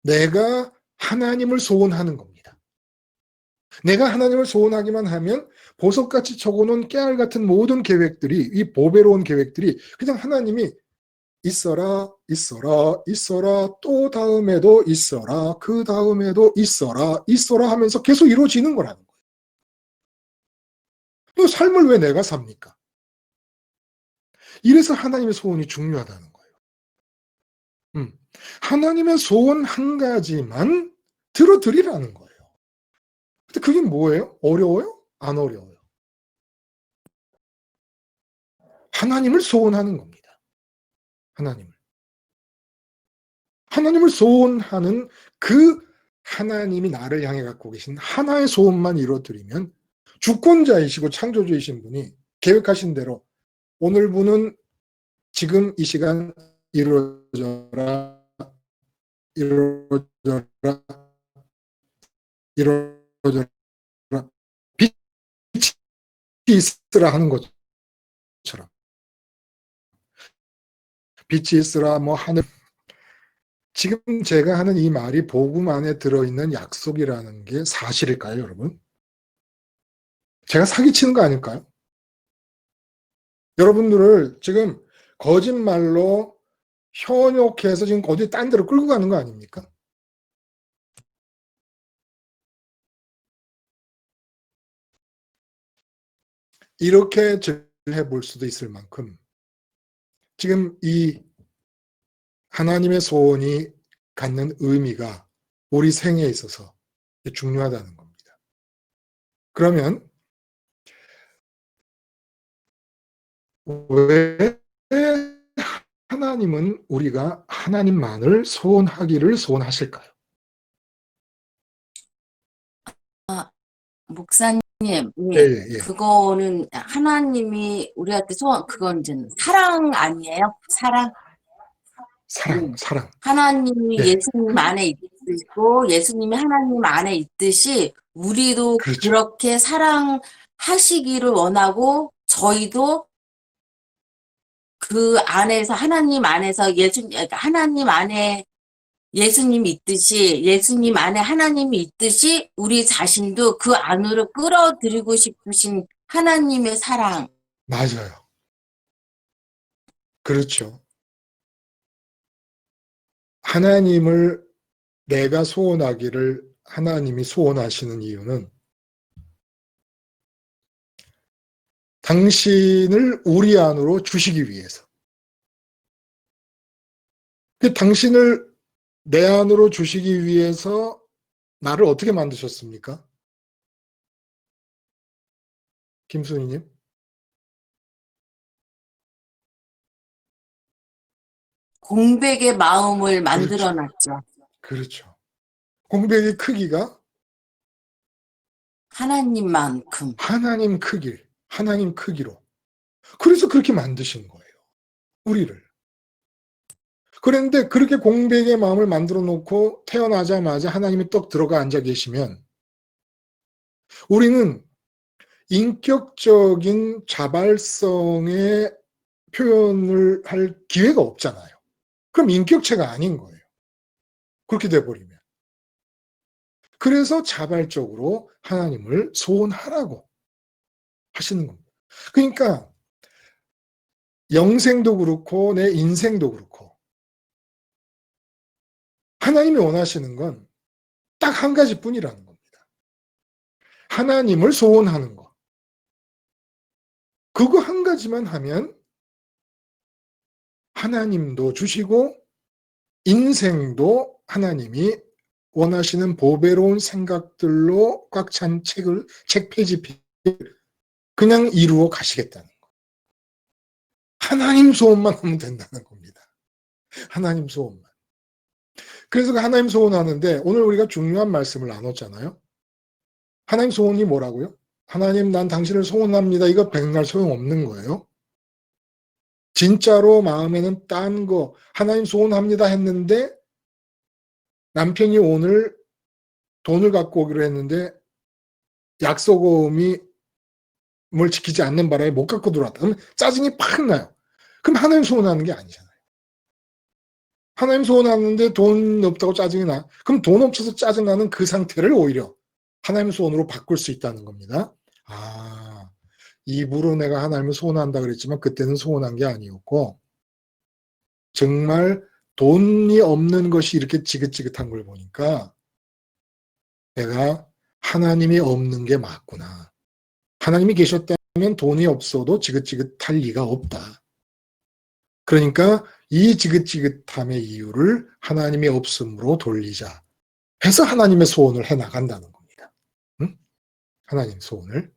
내가 하나님을 소원하는 겁니다. 내가 하나님을 소원하기만 하면 보석같이 적어놓은 깨알 같은 모든 계획들이, 이 보배로운 계획들이 그냥 하나님이 있어라, 있어라, 있어라, 또 다음에도 있어라, 그 다음에도 있어라, 있어라 하면서 계속 이루어지는 거라는 거예요. 이 삶을 왜 내가 삽니까? 이래서 하나님의 소원이 중요하다는 거예요. 하나님의 소원 한 가지만 들어드리라는 거예요. 근데 그게 뭐예요? 어려워요? 안 어려워요. 하나님을 소원하는 겁니다. 하나님을 소원하는 그 하나님이 나를 향해 갖고 계신 하나의 소원만 이루어드리면 주권자이시고 창조주이신 분이 계획하신 대로 오늘 분은 지금 이 시간 이루어져라, 이루어져라, 이루어져라, 빛이 있으라 하는 것처럼 빛이 있으라 뭐 하늘. 지금 제가 하는 이 말이 복음 안에 들어있는 약속이라는 게 사실일까요, 여러분? 제가 사기치는 거 아닐까요? 여러분들을 지금 거짓말로 현혹해서 지금 어디 딴 데로 끌고 가는 거 아닙니까? 이렇게 질문해 볼 수도 있을 만큼 지금 이 하나님의 소원이 갖는 의미가 우리 생애에 있어서 중요하다는 겁니다. 그러면 왜 하나님은 우리가 하나님만을 소원하기를 소원하실까요? 목사님, 예. 그거는 하나님이 우리한테 그건 이제 사랑 아니에요? 사랑? 사랑. 하나님이 네. 예수님 안에 있으시고 예수님이 하나님 안에 있듯이 우리도 그렇죠. 그렇게 사랑하시기를 원하고 저희도 그 안에서 하나님 안에서 하나님 안에 예수님이 있듯이 예수님 안에 하나님이 있듯이 우리 자신도 그 안으로 끌어들이고 싶으신 하나님의 사랑. 맞아요. 그렇죠. 하나님을 내가 소원하기를 하나님이 소원하시는 이유는 당신을 우리 안으로 주시기 위해서. 당신을 내 안으로 주시기 위해서 나를 어떻게 만드셨습니까? 김순희님? 공백의 마음을 만들어놨죠. 그렇죠. 공백의 크기가 하나님만큼. 하나님 크기로. 그래서 그렇게 만드신 거예요. 우리를. 그런데 그렇게 공백의 마음을 만들어 놓고 태어나자마자 하나님이 떡 들어가 앉아 계시면 우리는 인격적인 자발성의 표현을 할 기회가 없잖아요. 그럼 인격체가 아닌 거예요. 그렇게 돼버리면. 그래서 자발적으로 하나님을 소원하라고 하시는 겁니다. 그러니까 영생도 그렇고 내 인생도 그렇고 하나님이 원하시는 건 딱 한 가지뿐이라는 겁니다. 하나님을 소원하는 거. 그거 한 가지만 하면 하나님도 주시고 인생도 하나님이 원하시는 보배로운 생각들로 꽉 찬 책 페이지 그냥 이루어 가시겠다는 거. 하나님 소원만 하면 된다는 겁니다. 하나님 소원만. 그래서 그 하나님 소원하는데 오늘 우리가 중요한 말씀을 나눴잖아요. 하나님 소원이 뭐라고요? 하나님 난 당신을 소원합니다. 이거 백날 소용없는 거예요. 진짜로 마음에는 딴 거 하나님 소원합니다 했는데 남편이 오늘 돈을 갖고 오기로 했는데 약속을 지키지 않는 바람에 못 갖고 들어왔다. 그럼 짜증이 팍 나요. 그럼 하나님 소원하는 게 아니잖아요. 하나님 소원하는데 돈 없다고 짜증이 나. 그럼 돈 없어서 짜증나는 그 상태를 오히려 하나님 소원으로 바꿀 수 있다는 겁니다. 입으로 내가 하나님을 소원한다 그랬지만 그때는 소원한 게 아니었고 정말 돈이 없는 것이 이렇게 지긋지긋한 걸 보니까 내가 하나님이 없는 게 맞구나. 하나님이 계셨다면 돈이 없어도 지긋지긋할 리가 없다. 그러니까 이 지긋지긋함의 이유를 하나님이 없음으로 돌리자 해서 하나님의 소원을 해나간다는 겁니다. 응? 하나님 소원을.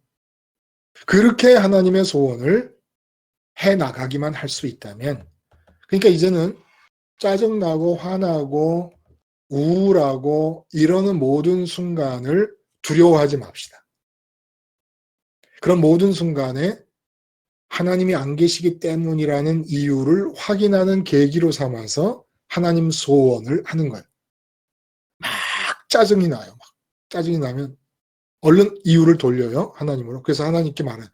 그렇게 하나님의 소원을 해나가기만 할 수 있다면, 그러니까 이제는 짜증나고 화나고 우울하고 이러는 모든 순간을 두려워하지 맙시다. 그런 모든 순간에 하나님이 안 계시기 때문이라는 이유를 확인하는 계기로 삼아서 하나님 소원을 하는 거예요. 막 짜증이 나요. 막 짜증이 나면 얼른 이유를 돌려요. 하나님으로. 그래서 하나님께 말해요.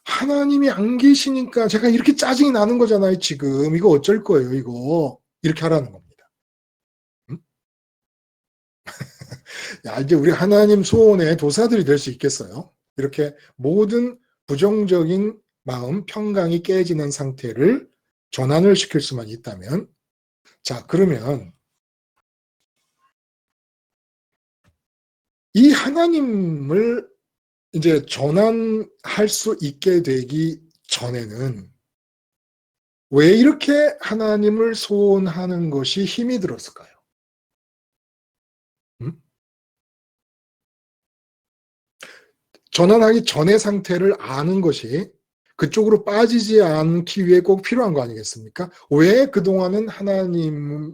하나님이 안 계시니까 제가 이렇게 짜증이 나는 거잖아요. 지금 이거 어쩔 거예요. 이거 이렇게 하라는 겁니다. 응? 야, 이제 우리 하나님 소원의 도사들이 될 수 있겠어요? 이렇게 모든 부정적인 마음, 평강이 깨지는 상태를 전환을 시킬 수만 있다면, 자, 그러면 이 하나님을 이제 전환할 수 있게 되기 전에는 왜 이렇게 하나님을 소원하는 것이 힘이 들었을까요? 전환하기 전의 상태를 아는 것이 그쪽으로 빠지지 않기 위해 꼭 필요한 거 아니겠습니까? 왜 그동안은 하나님을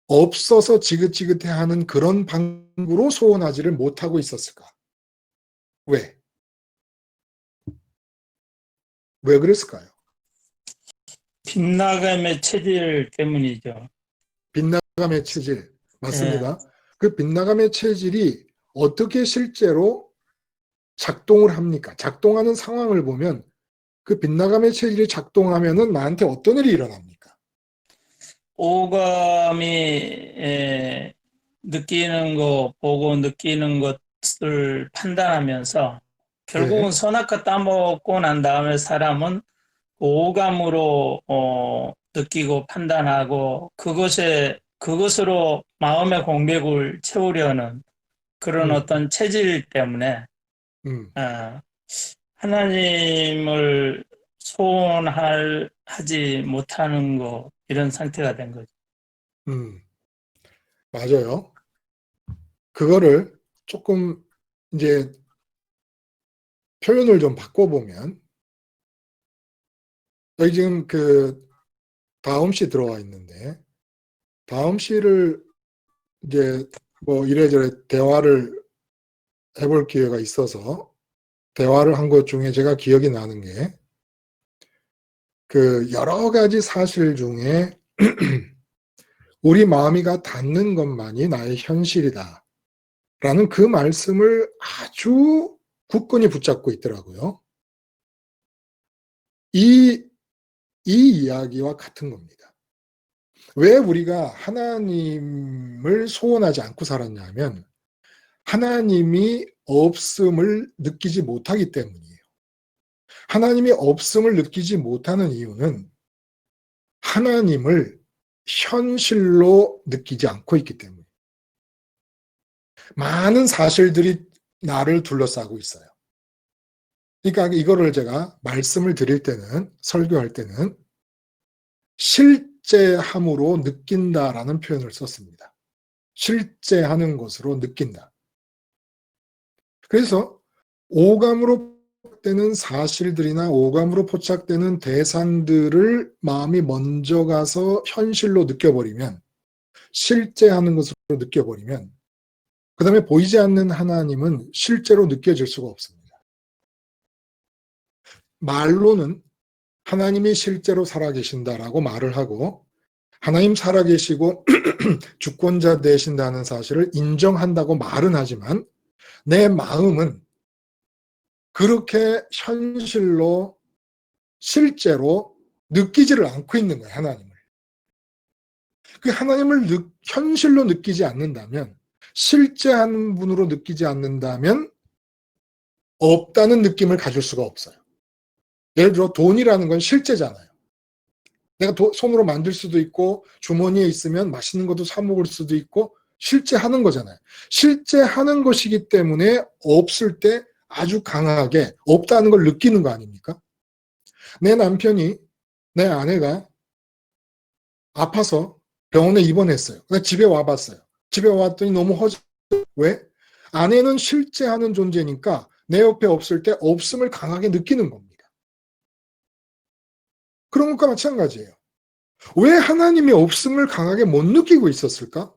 없어서 지긋지긋해하는 그런 방구로 소원하지를 못하고 있었을까? 왜? 왜 그랬을까요? 빗나감의 체질 때문이죠. 빗나감의 체질. 맞습니다. 그 빗나감의 체질이 어떻게 실제로 작동을 합니까? 작동하는 상황을 보면 그 빗나감의 체질이 작동하면은 나한테 어떤 일이 일어납니까? 오감이 느끼는 거, 보고 느끼는 것을 판단하면서 결국은 네. 선악과 따먹고 난 다음에 사람은 오감으로 느끼고 판단하고 그것으로 마음의 공백을 채우려는 그런 어떤 체질 때문에 하나님을 소원하지 못하는 거 이런 상태가 된 거죠. 맞아요. 그거를 조금 이제 표현을 좀 바꿔보면, 여기 지금 그 다음 시 들어와 있는데, 다음 시를 이제 뭐 이래저래 대화를 해볼 기회가 있어서 대화를 한 것 중에 제가 기억이 나는 게, 그 여러 가지 사실 중에 우리 마음이가 닿는 것만이 나의 현실이다 라는 그 말씀을 아주 굳건히 붙잡고 있더라고요. 이 이야기와 같은 겁니다. 왜 우리가 하나님을 소원하지 않고 살았냐면 하나님이 없음을 느끼지 못하기 때문이에요. 하나님이 없음을 느끼지 못하는 이유는 하나님을 현실로 느끼지 않고 있기 때문이에요. 많은 사실들이 나를 둘러싸고 있어요. 그러니까 이거를 제가 말씀을 드릴 때는, 설교할 때는 실제함으로 느낀다라는 표현을 썼습니다. 실제하는 것으로 느낀다. 그래서 오감으로 포착되는 사실들이나 오감으로 포착되는 대상들을 마음이 먼저 가서 현실로 느껴버리면, 실제하는 것으로 느껴버리면, 그 다음에 보이지 않는 하나님은 실제로 느껴질 수가 없습니다. 말로는 하나님이 실제로 살아계신다라고 말을 하고 하나님 살아계시고 주권자 되신다는 사실을 인정한다고 말은 하지만 내 마음은 그렇게 현실로 실제로 느끼지를 않고 있는 거예요. 하나님을. 그 하나님을 현실로 느끼지 않는다면, 실제한 분으로 느끼지 않는다면 없다는 느낌을 가질 수가 없어요. 예를 들어 돈이라는 건 실제잖아요. 내가 손으로 만들 수도 있고 주머니에 있으면 맛있는 것도 사 먹을 수도 있고 실제 하는 거잖아요. 실제 하는 것이기 때문에 없을 때 아주 강하게 없다는 걸 느끼는 거 아닙니까? 내 남편이, 내 아내가 아파서 병원에 입원했어요. 그래서 집에 와봤어요. 집에 왔더니 너무 왜? 아내는 실제 하는 존재니까 내 옆에 없을 때 없음을 강하게 느끼는 겁니다. 그런 것과 마찬가지예요. 왜 하나님이 없음을 강하게 못 느끼고 있었을까?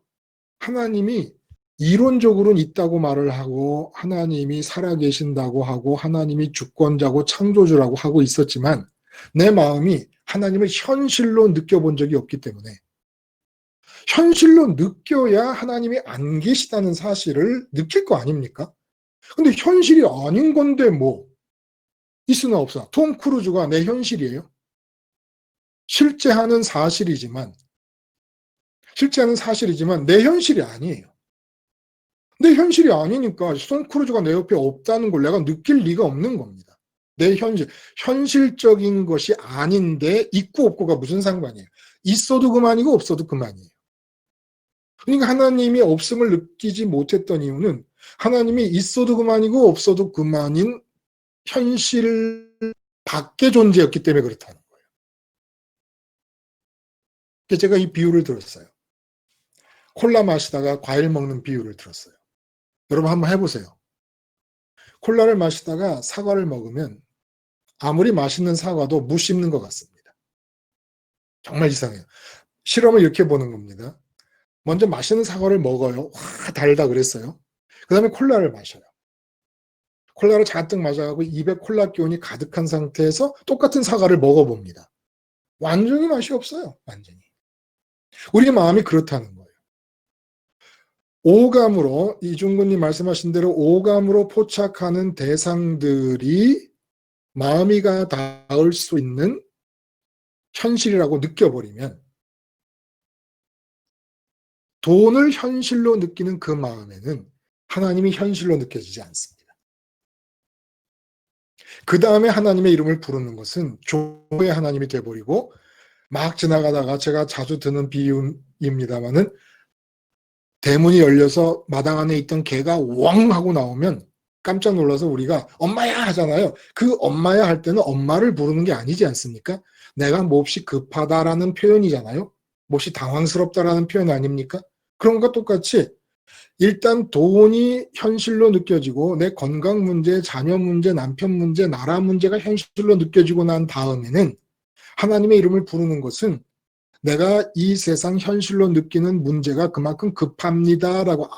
하나님이 이론적으로는 있다고 말을 하고 하나님이 살아계신다고 하고 하나님이 주권자고 창조주라고 하고 있었지만 내 마음이 하나님을 현실로 느껴본 적이 없기 때문에 현실로 느껴야 하나님이 안 계시다는 사실을 느낄 거 아닙니까? 근데 현실이 아닌 건데 뭐 있으나 없으나 톰 크루즈가 내 현실이에요? 실제 하는 사실이지만 내 현실이 아니에요. 내 현실이 아니니까 톰 크루즈가 내 옆에 없다는 걸 내가 느낄 리가 없는 겁니다. 내 현실적인 것이 아닌데 있고 없고가 무슨 상관이에요? 있어도 그만이고 없어도 그만이에요. 그러니까 하나님이 없음을 느끼지 못했던 이유는 하나님이 있어도 그만이고 없어도 그만인 현실 밖의 존재였기 때문에 그렇다는 거예요. 그래서 제가 이 비유를 들었어요. 콜라 마시다가 과일 먹는 비유를 들었어요. 여러분 한번 해보세요. 콜라를 마시다가 사과를 먹으면 아무리 맛있는 사과도 무 씹는 것 같습니다. 정말 이상해요. 실험을 이렇게 보는 겁니다. 먼저 맛있는 사과를 먹어요. 와 달다 그랬어요. 그 다음에 콜라를 마셔요. 콜라를 잔뜩 마셔가고 입에 콜라 기운이 가득한 상태에서 똑같은 사과를 먹어봅니다. 완전히 맛이 없어요. 완전히. 우리 마음이 그렇다는 거예요. 오감으로 이중근님 말씀하신 대로 오감으로 포착하는 대상들이 마음이가 닿을 수 있는 현실이라고 느껴버리면 돈을 현실로 느끼는 그 마음에는 하나님이 현실로 느껴지지 않습니다. 그 다음에 하나님의 이름을 부르는 것은 조의 하나님이 돼버리고 막 지나가다가 제가 자주 드는 비유입니다마는 대문이 열려서 마당 안에 있던 개가 왕 하고 나오면 깜짝 놀라서 우리가 엄마야 하잖아요. 그 엄마야 할 때는 엄마를 부르는 게 아니지 않습니까? 내가 몹시 급하다라는 표현이잖아요. 몹시 당황스럽다라는 표현 아닙니까? 그런 것과 똑같이 일단 돈이 현실로 느껴지고 내 건강 문제, 자녀 문제, 남편 문제, 나라 문제가 현실로 느껴지고 난 다음에는 하나님의 이름을 부르는 것은 내가 이 세상 현실로 느끼는 문제가 그만큼 급합니다라고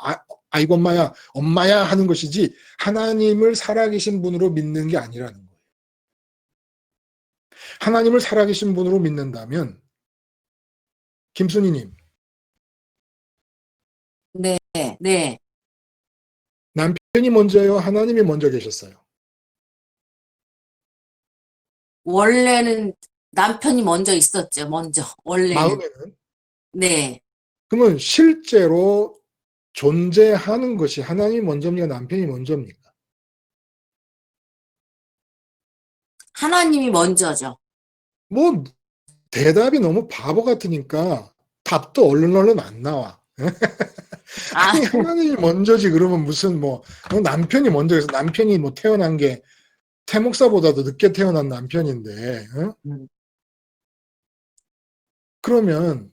아이고 엄마야 하는 것이지 하나님을 살아계신 분으로 믿는 게 아니라는 거예요. 하나님을 살아계신 분으로 믿는다면 김순희님 네. 남편이 먼저요? 하나님이 먼저 계셨어요? 원래는 남편이 먼저 있었죠. 원래는. 마음에는? 네. 그러면 실제로 존재하는 것이 하나님이 먼저입니까? 남편이 먼저입니까? 하나님이 먼저죠. 뭐 대답이 너무 바보 같으니까 답도 얼른 안 나와. 아, 아니 하나님이 먼저지 그러면 무슨 남편이 먼저해서 남편이 태어난 게 태목사보다도 늦게 태어난 남편인데 그러면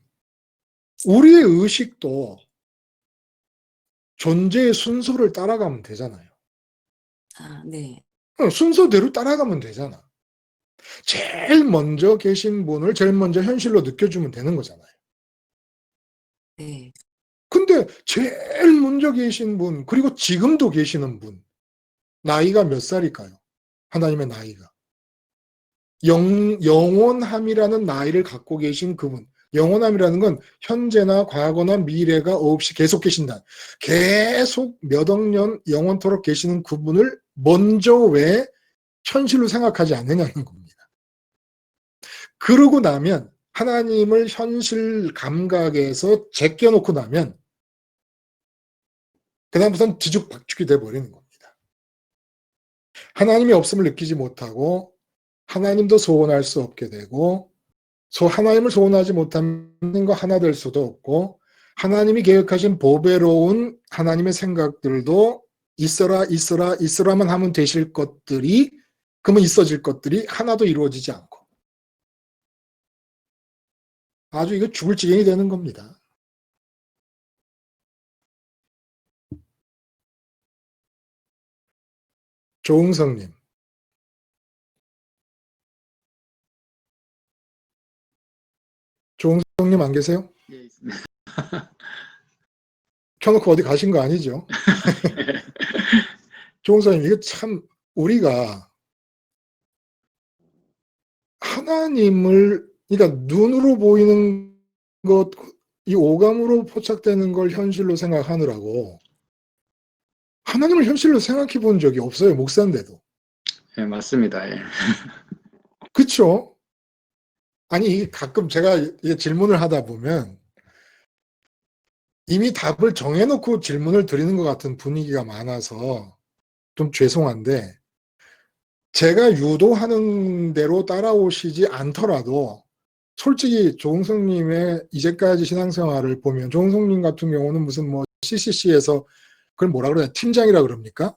우리의 의식도 존재의 순서를 따라가면 되잖아요. 네. 순서대로 따라가면 되잖아. 제일 먼저 계신 분을 제일 먼저 현실로 느껴주면 되는 거잖아요. 네. 근데 제일 먼저 계신 분, 그리고 지금도 계시는 분, 나이가 몇 살일까요? 하나님의 나이가. 영원함이라는 나이를 갖고 계신 그분. 영원함이라는 건 현재나 과거나 미래가 없이 계속 계신다. 계속 몇 억 년 영원토록 계시는 그분을 먼저 왜 현실로 생각하지 않느냐는 겁니다. 그러고 나면 하나님을 현실 감각에서 제껴놓고 나면 그 다음부터는 뒤죽박죽이 돼버리는 겁니다. 하나님이 없음을 느끼지 못하고 하나님도 소원할 수 없게 되고 하나님을 소원하지 못하는 거 하나 될 수도 없고, 하나님이 계획하신 보배로운 하나님의 생각들도 있어라만 하면 되실 것들이, 그러면 있어질 것들이 하나도 이루어지지 않고 아주 이거 죽을 지경이 되는 겁니다. 조응성님. 조응성님 안 계세요? 예, 있습니다. 켜놓고 어디 가신 거 아니죠? 조응성님, 이거 참 우리가 하나님을, 그러니까 눈으로 보이는 것, 이 오감으로 포착되는 걸 현실로 생각하느라고 하나님을 현실로 생각해 본 적이 없어요. 목사인데도. 예, 맞습니다. 예. 그쵸? 아니, 가끔 제가 이게 질문을 하다 보면 이미 답을 정해놓고 질문을 드리는 것 같은 분위기가 많아서 좀 죄송한데, 제가 유도하는 대로 따라오시지 않더라도 솔직히 조응성님의 이제까지 신앙생활을 보면, 조응성님 같은 경우는 무슨 뭐 CCC에서 그걸 뭐라 그러냐, 팀장이라 그럽니까?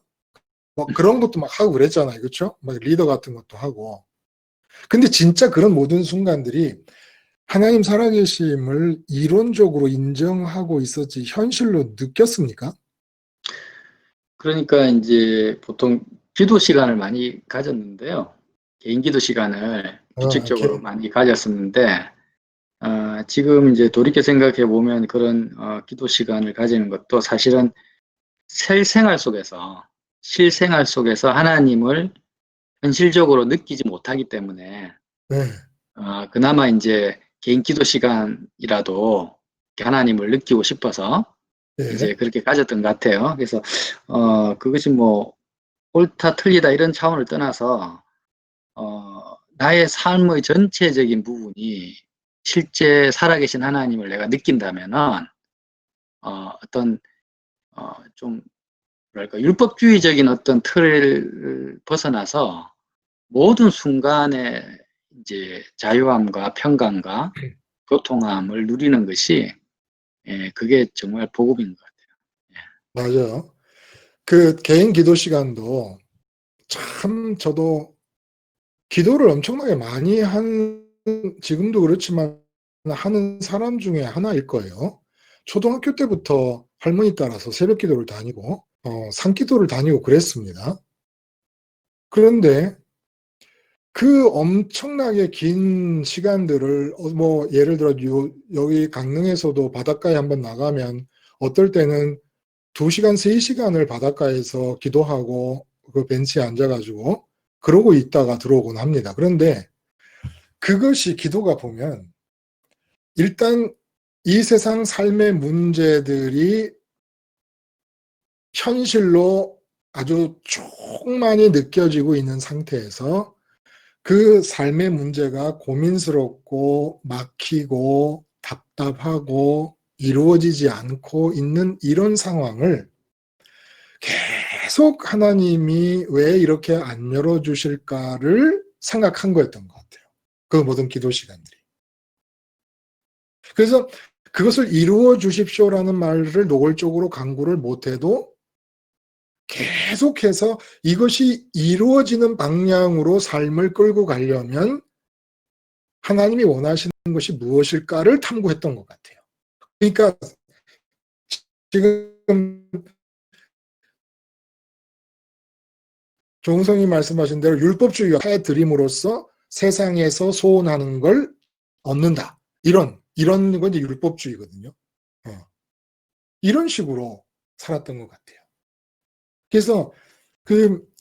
뭐 그런 것도 막 하고 그랬잖아요. 그렇죠? 막 리더 같은 것도 하고. 근데 진짜 그런 모든 순간들이 하나님 살아계심을 이론적으로 인정하고 있었지 현실로 느꼈습니까? 그러니까 이제 보통 기도 시간을 많이 가졌는데요. 개인 기도 시간을 규칙적으로 많이 가졌었는데, 지금 이제 돌이켜 생각해 보면 그런 기도 시간을 가지는 것도 사실은 실생활 속에서 하나님을 현실적으로 느끼지 못하기 때문에, 네. 그나마 이제 개인 기도 시간이라도 하나님을 느끼고 싶어서 네. 이제 그렇게 가졌던 것 같아요. 그래서, 그것이 뭐, 옳다, 틀리다 이런 차원을 떠나서, 나의 삶의 전체적인 부분이 실제 살아계신 하나님을 내가 느낀다면은, 어떤, 좀, 뭐랄까, 율법주의적인 어떤 틀을 벗어나서 모든 순간에 이제 자유함과 평강과 교통함을 누리는 것이, 예, 그게 정말 복음인 것 같아요. 맞아요. 그 개인 기도 시간도 참 저도 기도를 엄청나게 많이 지금도 그렇지만 하는 사람 중에 하나일 거예요. 초등학교 때부터 할머니 따라서 새벽 기도를 다니고, 산기도를 다니고 그랬습니다. 그런데 그 엄청나게 긴 시간들을, 뭐, 예를 들어, 여기 강릉에서도 바닷가에 한번 나가면 어떨 때는 2시간, 3시간을 바닷가에서 기도하고 그 벤치에 앉아가지고 그러고 있다가 들어오곤 합니다. 그런데 그것이 기도가 보면 일단 이 세상 삶의 문제들이 현실로 아주 충만히 느껴지고 있는 상태에서 그 삶의 문제가 고민스럽고 막히고 답답하고 이루어지지 않고 있는 이런 상황을 계속 하나님이 왜 이렇게 안 열어주실까를 생각한 거였던 것 같아요. 그 모든 기도 시간들이. 그래서 그것을 이루어 주십시오라는 말을 노골적으로 강구를 못해도 계속해서 이것이 이루어지는 방향으로 삶을 끌고 가려면 하나님이 원하시는 것이 무엇일까를 탐구했던 것 같아요. 그러니까 지금 조응성이 말씀하신 대로 율법주의가 해드림으로써 세상에서 소원하는 걸 얻는다. 이런 건 이제 율법주의거든요. 이런 식으로 살았던 것 같아요. 그래서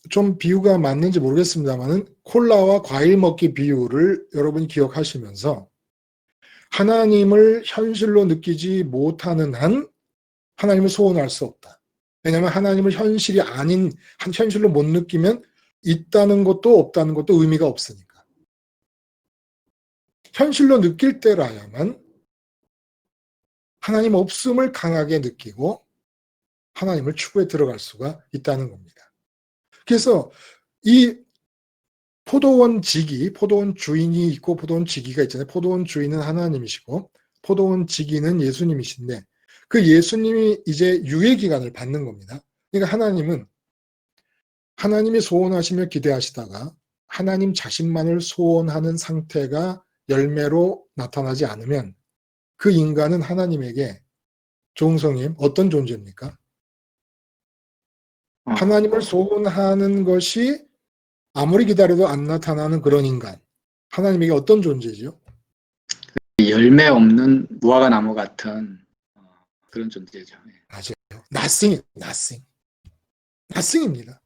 좀 비유가 맞는지 모르겠습니다만은 콜라와 과일 먹기 비유를 여러분이 기억하시면서 하나님을 현실로 느끼지 못하는 한 하나님을 소원할 수 없다. 왜냐하면 하나님을 현실로 못 느끼면 있다는 것도 없다는 것도 의미가 없으니까. 현실로 느낄 때라야만 하나님 없음을 강하게 느끼고 하나님을 추구해 들어갈 수가 있다는 겁니다. 그래서 이 포도원 지기, 포도원 주인이 있고 포도원 지기가 있잖아요. 포도원 주인은 하나님이시고 포도원 지기는 예수님이신데 그 예수님이 이제 유예 기간을 받는 겁니다. 그러니까 하나님은 하나님이 소원하시며 기대하시다가 하나님 자신만을 소원하는 상태가 열매로 나타나지 않으면 그 인간은 하나님에게 조응성님 어떤 존재입니까? 하나님을 소원하는 것이 아무리 기다려도 안 나타나는 그런 인간. 하나님에게 어떤 존재죠? 열매 없는 무화과 나무 같은 그런 존재죠. 맞아요. nothing. nothing입니다.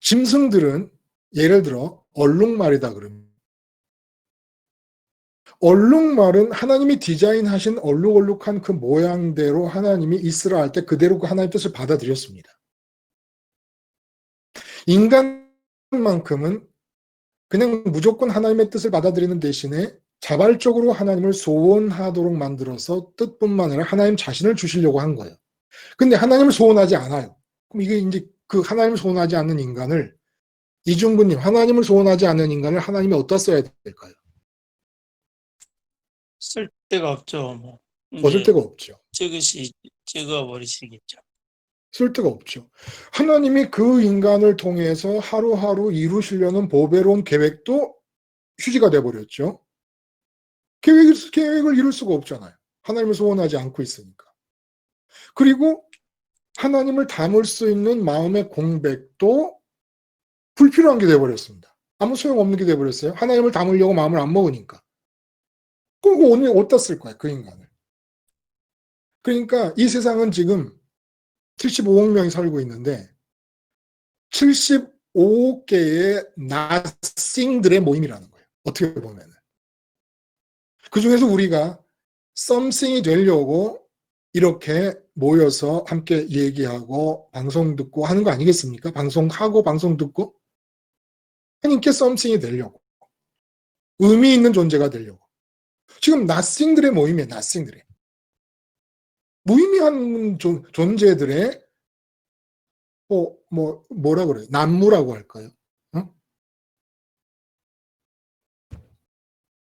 짐승들은 예를 들어 얼룩말이다 그러면 얼룩말은 하나님이 디자인하신 얼룩얼룩한 그 모양대로 하나님이 있으라 할 때 그대로 그 하나님의 뜻을 받아들였습니다. 인간만큼은 그냥 무조건 하나님의 뜻을 받아들이는 대신에 자발적으로 하나님을 소원하도록 만들어서 뜻뿐만 아니라 하나님 자신을 주시려고 한 거예요. 근데 하나님을 소원하지 않아요. 그럼 이게 이제 그 하나님을 소원하지 않는 인간을 이중구님, 하나님을 소원하지 않는 인간을 하나님이 어디다 써야 될까요? 쓸 데가 없죠. 뭐. 얻을 데가 없죠. 찍어버리시겠죠. 쓸 데가 없죠. 하나님이 그 인간을 통해서 하루하루 이루시려는 보배로운 계획도 휴지가 돼버렸죠. 계획을 이룰 수가 없잖아요. 하나님을 소원하지 않고 있으니까. 그리고 하나님을 담을 수 있는 마음의 공백도 불필요한 게 돼버렸습니다. 아무 소용없는 게 돼버렸어요. 하나님을 담으려고 마음을 안 먹으니까. 그럼 오늘 어디다 쓸 거야, 그 인간을. 그러니까 이 세상은 지금 75억 명이 살고 있는데 75억 개의 nothing들의 모임이라는 거예요. 어떻게 보면은. 그 중에서 우리가 something이 되려고 이렇게 모여서 함께 얘기하고 방송 듣고 하는 거 아니겠습니까? 방송하고 방송 듣고 하나님께 something이 되려고 의미 있는 존재가 되려고 지금 nothing들의 모임이에요. nothing들의 무의미한 존재들의 뭐라 그래요? 난무라고 할까요? 응?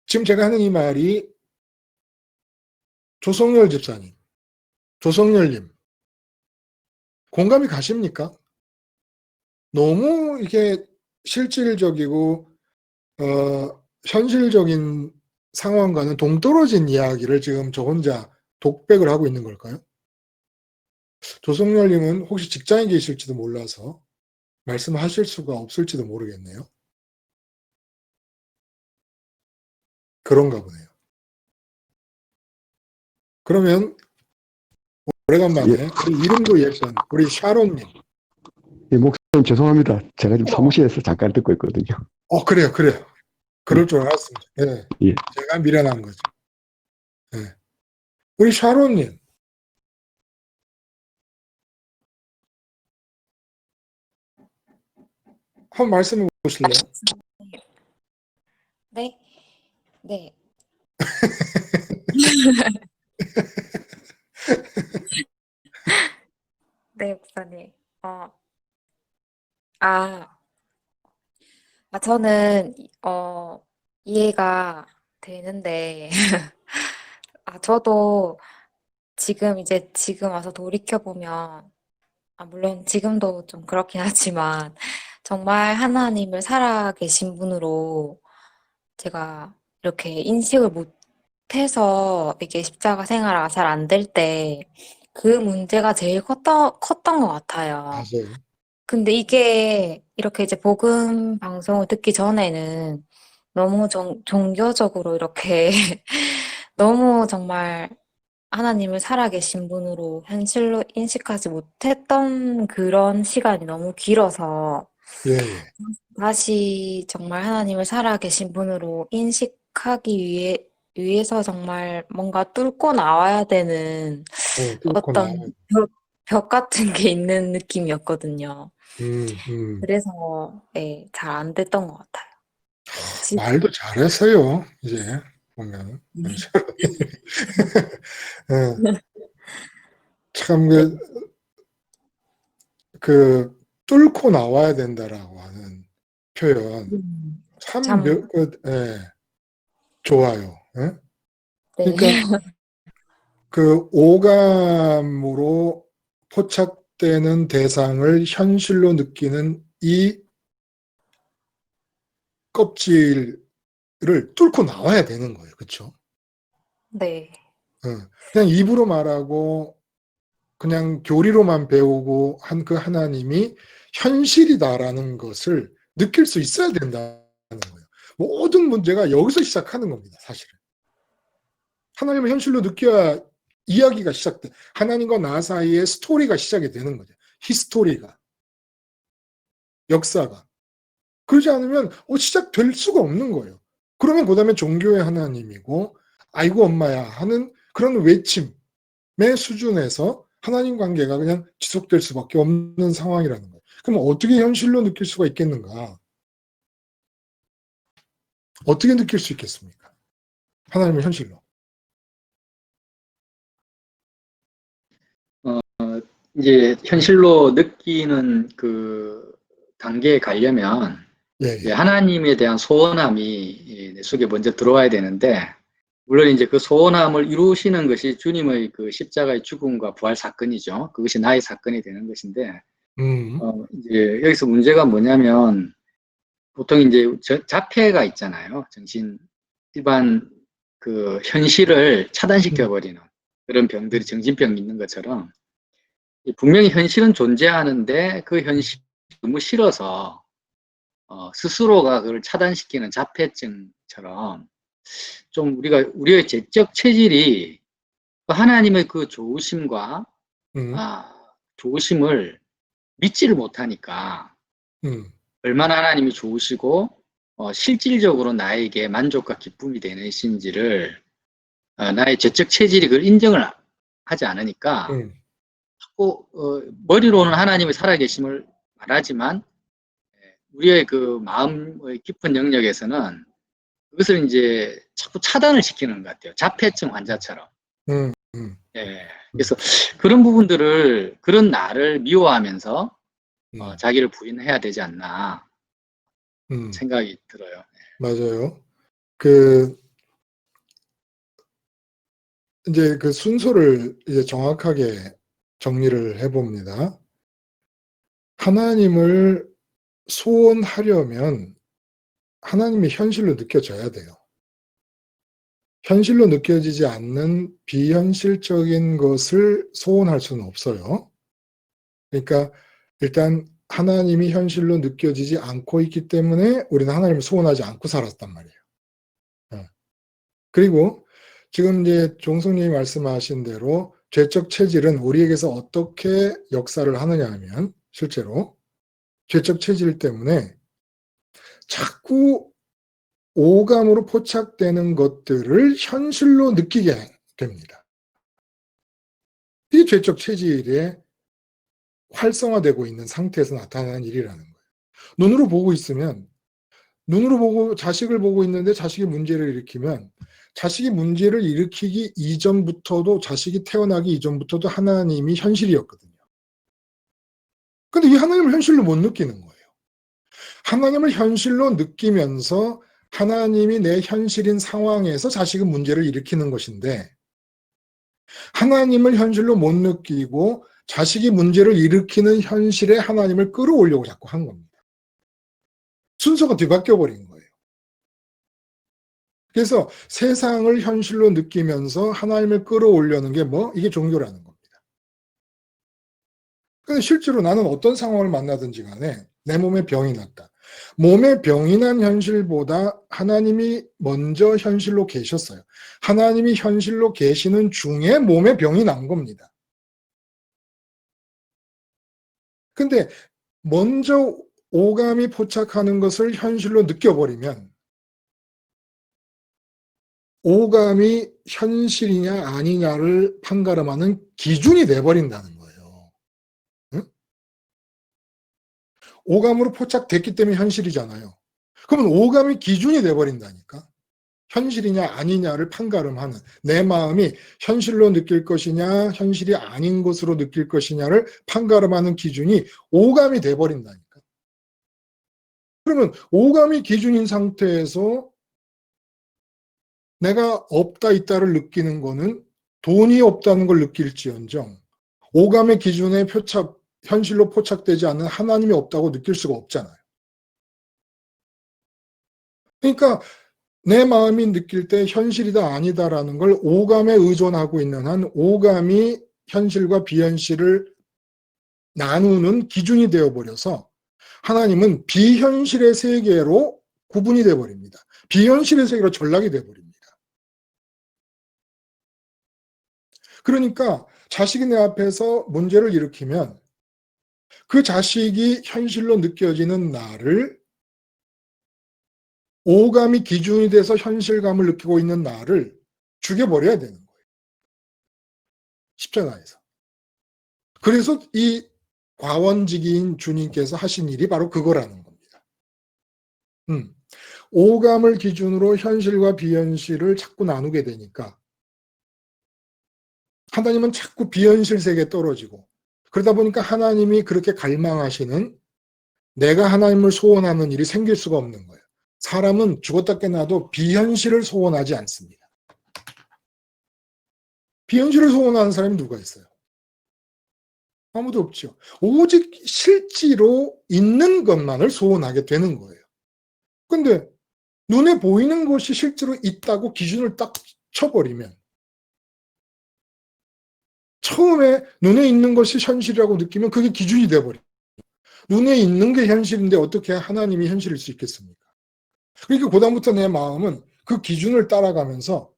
지금 제가 하는 이 말이 조성열 집사님, 조성열님 공감이 가십니까? 너무 이게 실질적이고 현실적인 상황과는 동떨어진 이야기를 지금 저 혼자 독백을 하고 있는 걸까요? 조성열님은 혹시 직장에 계실지도 몰라서 말씀하실 수가 없을지도 모르겠네요. 그런가 보네요. 그러면 오래간만에 우리 이름도 예전 우리 샤론님. 예, 목사님 죄송합니다. 제가 지금 사무실에서 잠깐 듣고 있거든요. 그래요. 그럴 줄 알았습니다. 네. 예. 제가 미련한 거죠. 네. 우리 샤론님. 한번 말씀해 보실래요? 네. 네. 네, 목사님. 저는, 이해가 되는데, 저도 지금 와서 돌이켜보면, 물론 지금도 좀 그렇긴 하지만, 정말 하나님을 살아계신 분으로 제가 이렇게 인식을 못해서 이게 십자가 생활가 잘 안 될 때, 그 문제가 제일 컸던 것 같아요. 맞아요. 근데 이게 이렇게 이제 복음 방송을 듣기 전에는 너무 종교적으로 이렇게 너무 정말 하나님을 살아계신 분으로 현실로 인식하지 못했던 그런 시간이 너무 길어서 예. 다시 정말 하나님을 살아계신 분으로 인식하기 위해서 정말 뭔가 뚫고 나와야 되는 뚫고 어떤 나와야 벽 같은 게 있는 느낌이었거든요. 음. 그래서 네, 잘 안 됐던 것 같아요. 말도 잘했어요. 이제 보면. 네. 참 뚫고 나와야 된다라고 하는 표현 참 참. 좋아요. 예? 네. 그러니까 그 오감으로 포착되는 대상을 현실로 느끼는 이 껍질을 뚫고 나와야 되는 거예요. 그렇죠? 네. 그냥 입으로 말하고 그냥 교리로만 배우고 한 그 하나님이 현실이다라는 것을 느낄 수 있어야 된다는 거예요. 모든 문제가 여기서 시작하는 겁니다. 사실은. 하나님을 현실로 느껴야 이야기가 시작돼. 하나님과 나 사이의 스토리가 시작이 되는 거죠. 히스토리가. 역사가. 그러지 않으면 시작될 수가 없는 거예요. 그러면 그 다음에 종교의 하나님이고 아이고 엄마야 하는 그런 외침의 수준에서 하나님 관계가 그냥 지속될 수밖에 없는 상황이라는 거예요. 그럼 어떻게 현실로 느낄 수가 있겠는가? 어떻게 느낄 수 있겠습니까? 하나님을 현실로. 이제 현실로 느끼는 그 단계에 가려면 예, 이제 예. 하나님에 대한 소원함이 내 속에 먼저 들어와야 되는데, 물론 이제 그 소원함을 이루시는 것이 주님의 그 십자가의 죽음과 부활 사건이죠. 그것이 나의 사건이 되는 것인데, 이제 여기서 문제가 뭐냐면, 보통 이제 자폐가 있잖아요. 일반 그 현실을 차단시켜버리는 그런 병들이 정신병이 있는 것처럼, 분명히 현실은 존재하는데 그 현실이 너무 싫어서 스스로가 그걸 차단시키는 자폐증처럼, 좀 우리의 죄적 체질이 하나님의 그 좋으심과 좋으심을 믿지를 못하니까, 얼마나 하나님이 좋으시고 실질적으로 나에게 만족과 기쁨이 되는신지를 나의 죄적 체질이 그걸 인정을 하지 않으니까 자꾸 머리로는 하나님의 살아계심을 말하지만 우리의 그 마음의 깊은 영역에서는 그것을 이제 자꾸 차단을 시키는 것 같아요. 자폐증 환자처럼. 예. 그래서 그런 부분들을, 그런 나를 미워하면서 자기를 부인해야 되지 않나 생각이 들어요. 맞아요. 이제 그 순서를 이제 정확하게 정리를 해봅니다. 하나님을 소원하려면 하나님이 현실로 느껴져야 돼요. 현실로 느껴지지 않는 비현실적인 것을 소원할 수는 없어요. 그러니까 일단 하나님이 현실로 느껴지지 않고 있기 때문에 우리는 하나님을 소원하지 않고 살았단 말이에요. 그리고 지금 이제 종성님이 말씀하신 대로 죄적 체질은 우리에게서 어떻게 역사를 하느냐 하면 실제로 죄적 체질 때문에 자꾸 오감으로 포착되는 것들을 현실로 느끼게 됩니다. 이게 죄적 체질에 활성화되고 있는 상태에서 나타나는 일이라는 거예요. 눈으로 보고 있으면, 눈으로 보고 자식을 보고 있는데 자식이 문제를 일으키면 자식이 문제를 일으키기 이전부터도, 자식이 태어나기 이전부터도 하나님이 현실이었거든요. 근데 이 하나님을 현실로 못 느끼는 거예요. 하나님을 현실로 느끼면서 하나님이 내 현실인 상황에서 자식은 문제를 일으키는 것인데, 하나님을 현실로 못 느끼고 자식이 문제를 일으키는 현실에 하나님을 끌어오려고 자꾸 한 겁니다. 순서가 뒤바뀌어 버린 거예요. 그래서 세상을 현실로 느끼면서 하나님을 끌어오려는 게 이게 종교라는 겁니다. 근데 실제로 나는 어떤 상황을 만나든지 간에 내 몸에 병이 났다. 몸에 병이 난 현실보다 하나님이 먼저 현실로 계셨어요. 하나님이 현실로 계시는 중에 몸에 병이 난 겁니다. 근데 먼저 오감이 포착하는 것을 현실로 느껴버리면 오감이 현실이냐 아니냐를 판가름하는 기준이 돼버린다는 거예요. 응? 오감으로 포착됐기 때문에 현실이잖아요. 그러면 오감이 기준이 돼버린다니까. 현실이냐 아니냐를 판가름하는, 내 마음이 현실로 느낄 것이냐 현실이 아닌 것으로 느낄 것이냐를 판가름하는 기준이 오감이 돼버린다니까. 그러면 오감이 기준인 상태에서 내가 없다 있다를 느끼는 거는 돈이 없다는 걸 느낄지언정 오감의 기준에 현실로 포착되지 않는 하나님이 없다고 느낄 수가 없잖아요. 그러니까 내 마음이 느낄 때 현실이다 아니다라는 걸 오감에 의존하고 있는 한 오감이 현실과 비현실을 나누는 기준이 되어버려서 하나님은 비현실의 세계로 구분이 되어버립니다. 비현실의 세계로 전락이 되어버립니다. 그러니까 자식이 내 앞에서 문제를 일으키면 그 자식이 현실로 느껴지는 나를 오감이 기준이 돼서 현실감을 느끼고 있는 나를 죽여버려야 되는 거예요. 십자가에서. 그래서 이 과원직인 주님께서 하신 일이 바로 그거라는 겁니다. 오감을 기준으로 현실과 비현실을 자꾸 나누게 되니까 하나님은 자꾸 비현실 세계에 떨어지고 그러다 보니까 하나님이 그렇게 갈망하시는 내가 하나님을 소원하는 일이 생길 수가 없는 거예요. 사람은 죽었다 깨나도 비현실을 소원하지 않습니다. 비현실을 소원하는 사람이 누가 있어요? 아무도 없죠. 오직 실제로 있는 것만을 소원하게 되는 거예요. 근데 눈에 보이는 것이 실제로 있다고 기준을 딱 쳐버리면 처음에 눈에 있는 것이 현실이라고 느끼면 그게 기준이 돼버려요. 눈에 있는 게 현실인데 어떻게 하나님이 현실일 수 있겠습니까? 그러니까 그다음부터 내 마음은 그 기준을 따라가면서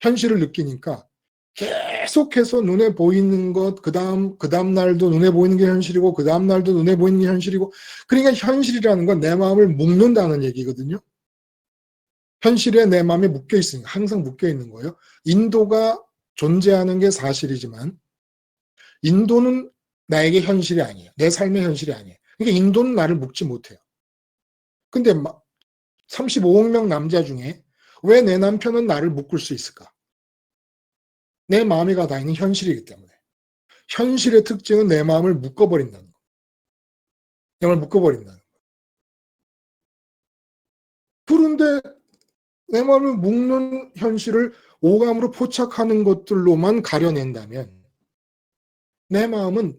현실을 느끼니까 계속해서 눈에 보이는 것, 그 다음 날도 눈에 보이는 게 현실이고, 그 다음 날도 눈에 보이는 게 현실이고, 그러니까 현실이라는 건 내 마음을 묶는다는 얘기거든요. 현실에 내 마음이 묶여 있으니까, 항상 묶여 있는 거예요. 인도가 존재하는 게 사실이지만, 인도는 나에게 현실이 아니에요. 내 삶의 현실이 아니에요. 그러니까 인도는 나를 묶지 못해요. 근데 35억 명 남자 중에 왜 내 남편은 나를 묶을 수 있을까? 내 마음이 가 있는 현실이기 때문에. 현실의 특징은 내 마음을 묶어버린다는 거. 내 마음을 묶어버린다는 거. 그런데 내 마음을 묶는 현실을 오감으로 포착하는 것들로만 가려낸다면 내 마음은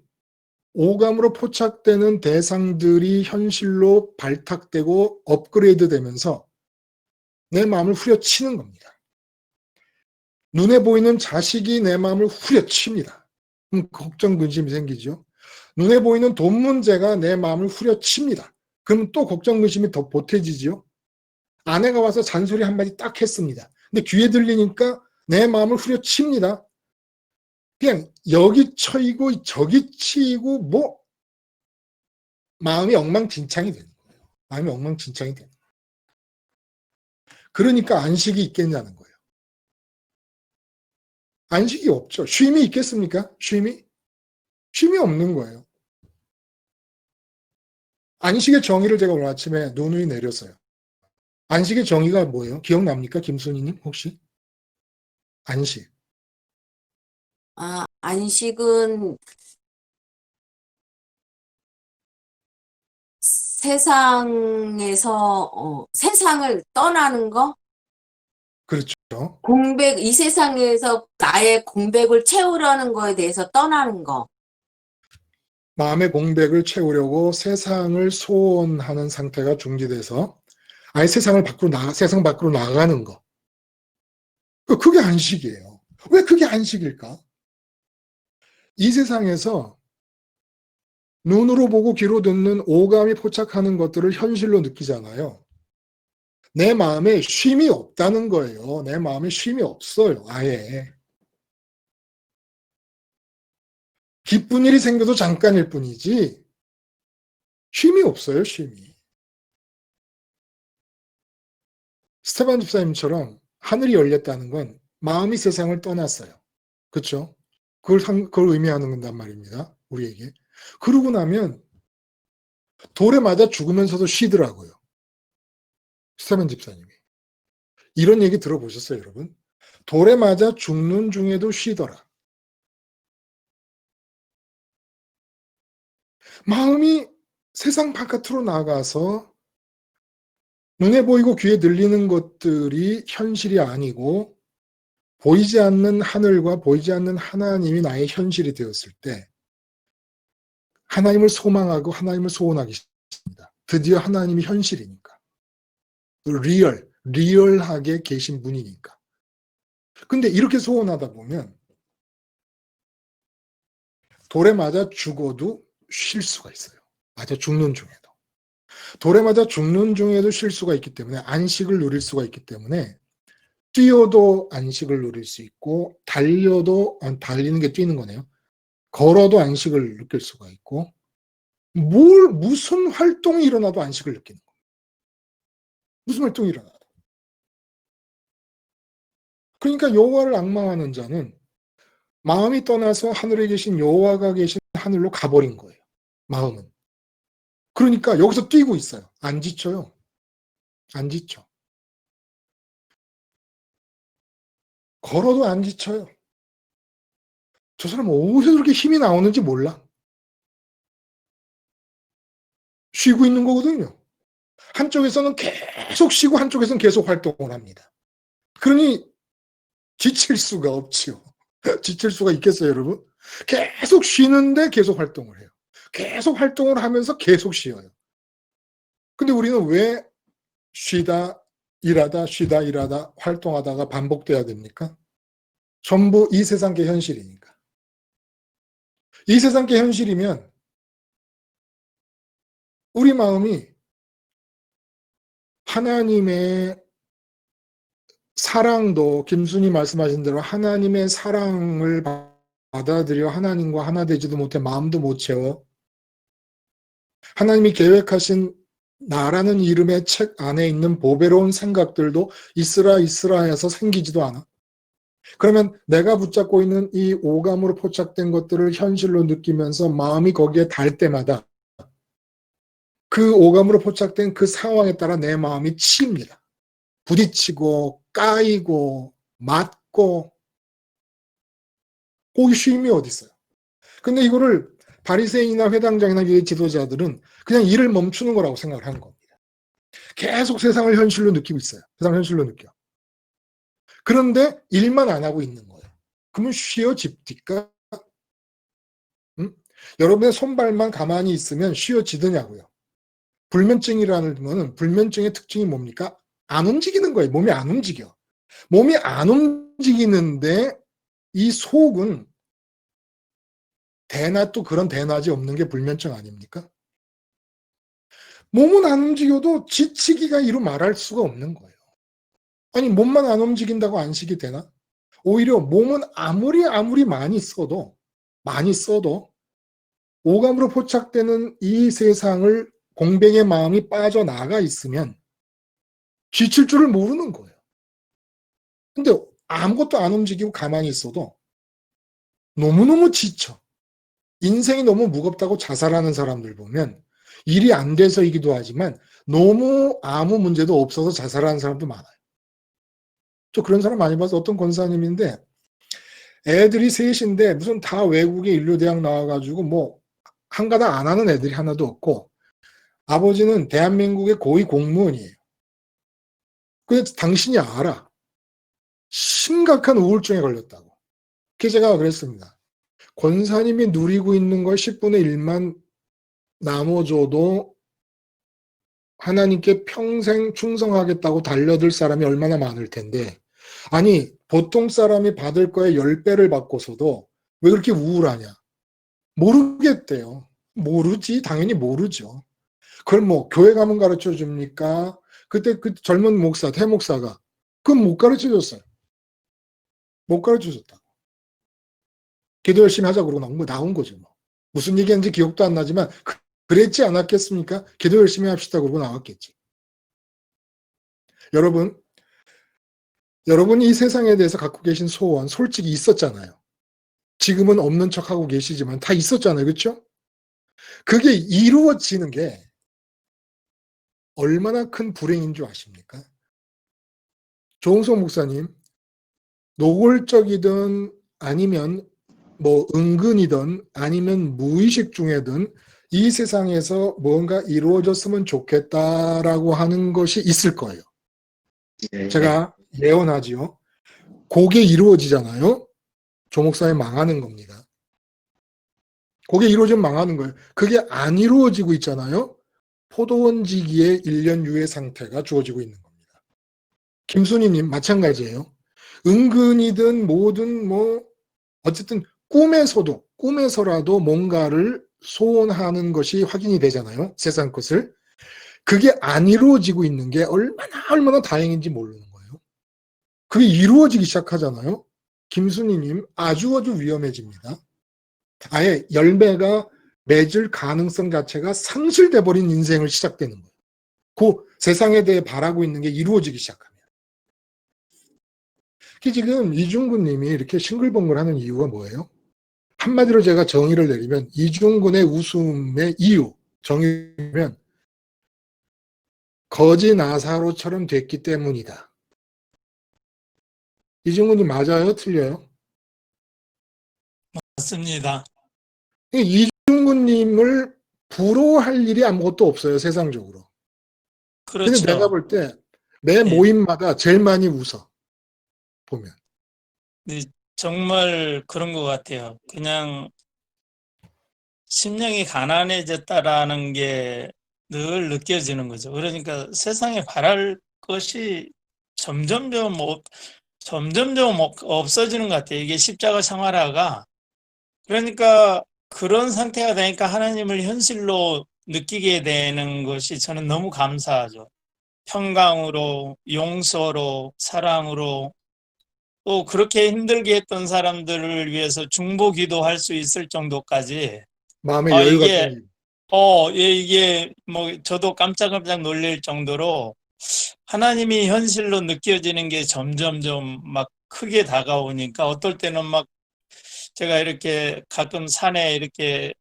오감으로 포착되는 대상들이 현실로 발탁되고 업그레이드 되면서 내 마음을 후려치는 겁니다. 눈에 보이는 자식이 내 마음을 후려칩니다. 그럼 걱정, 근심이 생기죠. 눈에 보이는 돈 문제가 내 마음을 후려칩니다. 그럼 또 걱정, 근심이 더 보태지죠. 아내가 와서 잔소리 한마디 딱 했습니다. 근데 귀에 들리니까 내 마음을 후려칩니다. 그냥 여기 쳐이고 저기 치이고 뭐 마음이 엉망진창이 되는 거예요. 마음이 엉망진창이 되는 거예요. 그러니까 안식이 있겠냐는 거예요. 안식이 없죠. 쉼이 있겠습니까? 쉼이? 쉼이 없는 거예요. 안식의 정의를 제가 오늘 아침에 누누이 내렸어요. 안식의 정의가 뭐예요? 기억납니까? 김순희님 혹시? 안식. 안식은 세상에서 세상을 떠나는 거? 그렇죠. 이 세상에서 나의 공백을 채우려는 거에 대해서 떠나는 거. 마음의 공백을 채우려고 세상을 소원하는 상태가 중지돼서 아예 세상 밖으로 나가는 거. 그게 안식이에요. 왜 그게 안식일까? 이 세상에서 눈으로 보고 귀로 듣는 오감이 포착하는 것들을 현실로 느끼잖아요. 내 마음에 쉼이 없다는 거예요. 내 마음에 쉼이 없어요. 아예. 기쁜 일이 생겨도 잠깐일 뿐이지 쉼이 없어요. 쉼이. 스테반 집사님처럼 하늘이 열렸다는 건 마음이 세상을 떠났어요. 그렇죠? 그걸 의미하는 건단 말입니다. 우리에게. 그러고 나면 돌에 맞아 죽으면서도 쉬더라고요. 스테반 집사님이. 이런 얘기 들어보셨어요, 여러분? 돌에 맞아 죽는 중에도 쉬더라. 마음이 세상 바깥으로 나가서 눈에 보이고 귀에 들리는 것들이 현실이 아니고 보이지 않는 하늘과 보이지 않는 하나님이 나의 현실이 되었을 때 하나님을 소망하고 하나님을 소원하기 시작합니다. 드디어 하나님이 현실이니까. 리얼하게 계신 분이니까. 근데 이렇게 소원하다 보면 돌에 맞아 죽어도 쉴 수가 있어요. 맞아 죽는 중에도. 돌에 맞아 죽는 중에도 쉴 수가 있기 때문에 안식을 누릴 수가 있기 때문에 뛰어도 안식을 누릴 수 있고 달려도 달리는 게 뛰는 거네요. 걸어도 안식을 느낄 수가 있고 무슨 활동이 일어나도 안식을 느끼는 거예요. 무슨 활동이 일어나도. 그러니까 여호와를 앙망하는 자는 마음이 떠나서 하늘에 계신 여호와가 계신 하늘로 가버린 거예요. 마음은. 그러니까 여기서 뛰고 있어요. 안 지쳐요. 안 지쳐. 걸어도 안 지쳐요. 저 사람 어디서 그렇게 힘이 나오는지 몰라. 쉬고 있는 거거든요. 한쪽에서는 계속 쉬고 한쪽에서는 계속 활동을 합니다. 그러니 지칠 수가 없지요. 지칠 수가 있겠어요, 여러분? 계속 쉬는데 계속 활동을 해요. 계속 활동을 하면서 계속 쉬어요. 근데 우리는 왜 쉬다, 일하다, 쉬다, 일하다, 활동하다가 반복돼야 됩니까? 전부 이 세상계 현실이니까. 이 세상계 현실이면 우리 마음이 하나님의 사랑도 김순이 말씀하신 대로 하나님의 사랑을 받아들여 하나님과 하나 되지도 못해 마음도 못 채워 하나님이 계획하신 나라는 이름의 책 안에 있는 보배로운 생각들도 있으라 해서 생기지도 않아. 그러면 내가 붙잡고 있는 이 오감으로 포착된 것들을 현실로 느끼면서 마음이 거기에 닿을 때마다 그 오감으로 포착된 그 상황에 따라 내 마음이 치입니다. 부딪히고 까이고 맞고 거기 쉼이 어디 있어요. 근데 이거를 바리새인이나 회당장이나 유대 지도자들은 그냥 일을 멈추는 거라고 생각을 하는 겁니다. 계속 세상을 현실로 느끼고 있어요. 세상을 현실로 느껴. 그런데 일만 안 하고 있는 거예요. 그러면 쉬어집니까? 응? 여러분의 손발만 가만히 있으면 쉬어지더냐고요. 불면증이라는 거는 불면증의 특징이 뭡니까? 안 움직이는 거예요. 몸이 안 움직여. 몸이 안 움직이는데 이 속은 대낮도 그런 대낮이 없는 게 불면증 아닙니까? 몸은 안 움직여도 지치기가 이루 말할 수가 없는 거예요. 아니 몸만 안 움직인다고 안식이 되나? 오히려 몸은 아무리 많이 써도 오감으로 포착되는 이 세상을 공백의 마음이 빠져나가 있으면 지칠 줄을 모르는 거예요. 근데 아무것도 안 움직이고 가만히 있어도 너무너무 지쳐. 인생이 너무 무겁다고 자살하는 사람들 보면 일이 안 돼서이기도 하지만 너무 아무 문제도 없어서 자살하는 사람도 많아요. 저 그런 사람 많이 봐서 어떤 권사님인데 애들이 셋인데 무슨 다 외국의 인류대학 나와가지고 뭐 한가닥 안 하는 애들이 하나도 없고 아버지는 대한민국의 고위 공무원이에요. 근데 당신이 알아. 심각한 우울증에 걸렸다고. 그래서 제가 그랬습니다. 권사님이 누리고 있는 걸 10분의 1만 나눠줘도 하나님께 평생 충성하겠다고 달려들 사람이 얼마나 많을 텐데 아니 보통 사람이 받을 거에 10배를 받고서도 왜 그렇게 우울하냐. 모르겠대요. 모르지. 당연히 모르죠. 그걸 뭐 교회 가면 가르쳐 줍니까? 그때 그 젊은 목사, 대목사가 그건 못 가르쳐 줬어요. 못 가르쳐 줬다고. 기도 열심히 하자고 그러고 나온 거죠. 뭐. 무슨 얘기했는지 기억도 안 나지만 그랬지 않았겠습니까? 기도 열심히 합시다 그러고 나왔겠지. 여러분 이 세상에 대해서 갖고 계신 소원 솔직히 있었잖아요. 지금은 없는 척하고 계시지만 다 있었잖아요. 그렇죠? 그게 이루어지는 게 얼마나 큰 불행인 줄 아십니까? 조홍석 목사님 노골적이든 아니면 뭐 은근이든 아니면 무의식 중에든 이 세상에서 뭔가 이루어졌으면 좋겠다라고 하는 것이 있을 거예요. 예, 제가 예언하지요. 그게 이루어지잖아요. 조 목사님 망하는 겁니다. 그게 이루어지면 망하는 거예요. 그게 안 이루어지고 있잖아요. 포도원지기의 1년 유예 상태가 주어지고 있는 겁니다. 김순희님 마찬가지예요. 은근이든 뭐든 뭐 어쨌든 꿈에서라도 뭔가를 소원하는 것이 확인이 되잖아요. 세상 것을. 그게 안 이루어지고 있는 게 얼마나 다행인지 모르는 거예요. 그게 이루어지기 시작하잖아요. 김순희님 아주 위험해집니다. 아예 열매가 맺을 가능성 자체가 상실돼 버린 인생을 시작되는 거예요. 그 세상에 대해 바라고 있는 게 이루어지기 시작합니다. 지금 이중근 님이 이렇게 싱글벙글하는 이유가 뭐예요? 한마디로 제가 정의를 내리면 이중근의 웃음의 이유 정의면 거지 나사로처럼 됐기 때문이다. 이중근님 맞아요? 틀려요? 맞습니다. 이중근님을 부러워할 일이 아무것도 없어요. 세상적으로. 근데 그렇죠. 내가 볼 때 매 예. 모임마다 제일 많이 웃어. 보면. 네, 정말 그런 것 같아요. 그냥 심령이 가난해졌다라는 게 늘 느껴지는 거죠. 그러니까 세상에 바랄 것이 점점점 없어지는 것 같아요. 이게 십자가 생활화가. 그러니까 그런 상태가 되니까 하나님을 현실로 느끼게 되는 것이 저는 너무 감사하죠. 평강으로, 용서로, 사랑으로, 또 그렇게 힘들게 했던 사람들을 위해서 중보 기도할 수 있을 정도까지 마음의 여유가 이게 생기고. 이게 뭐 저도 깜짝깜짝 놀랄 정도로 하나님이 현실로 느껴지는 게 점점점 막 크게 다가오니까 어떨 때는 막 제가 이렇게 가끔 산에 이렇게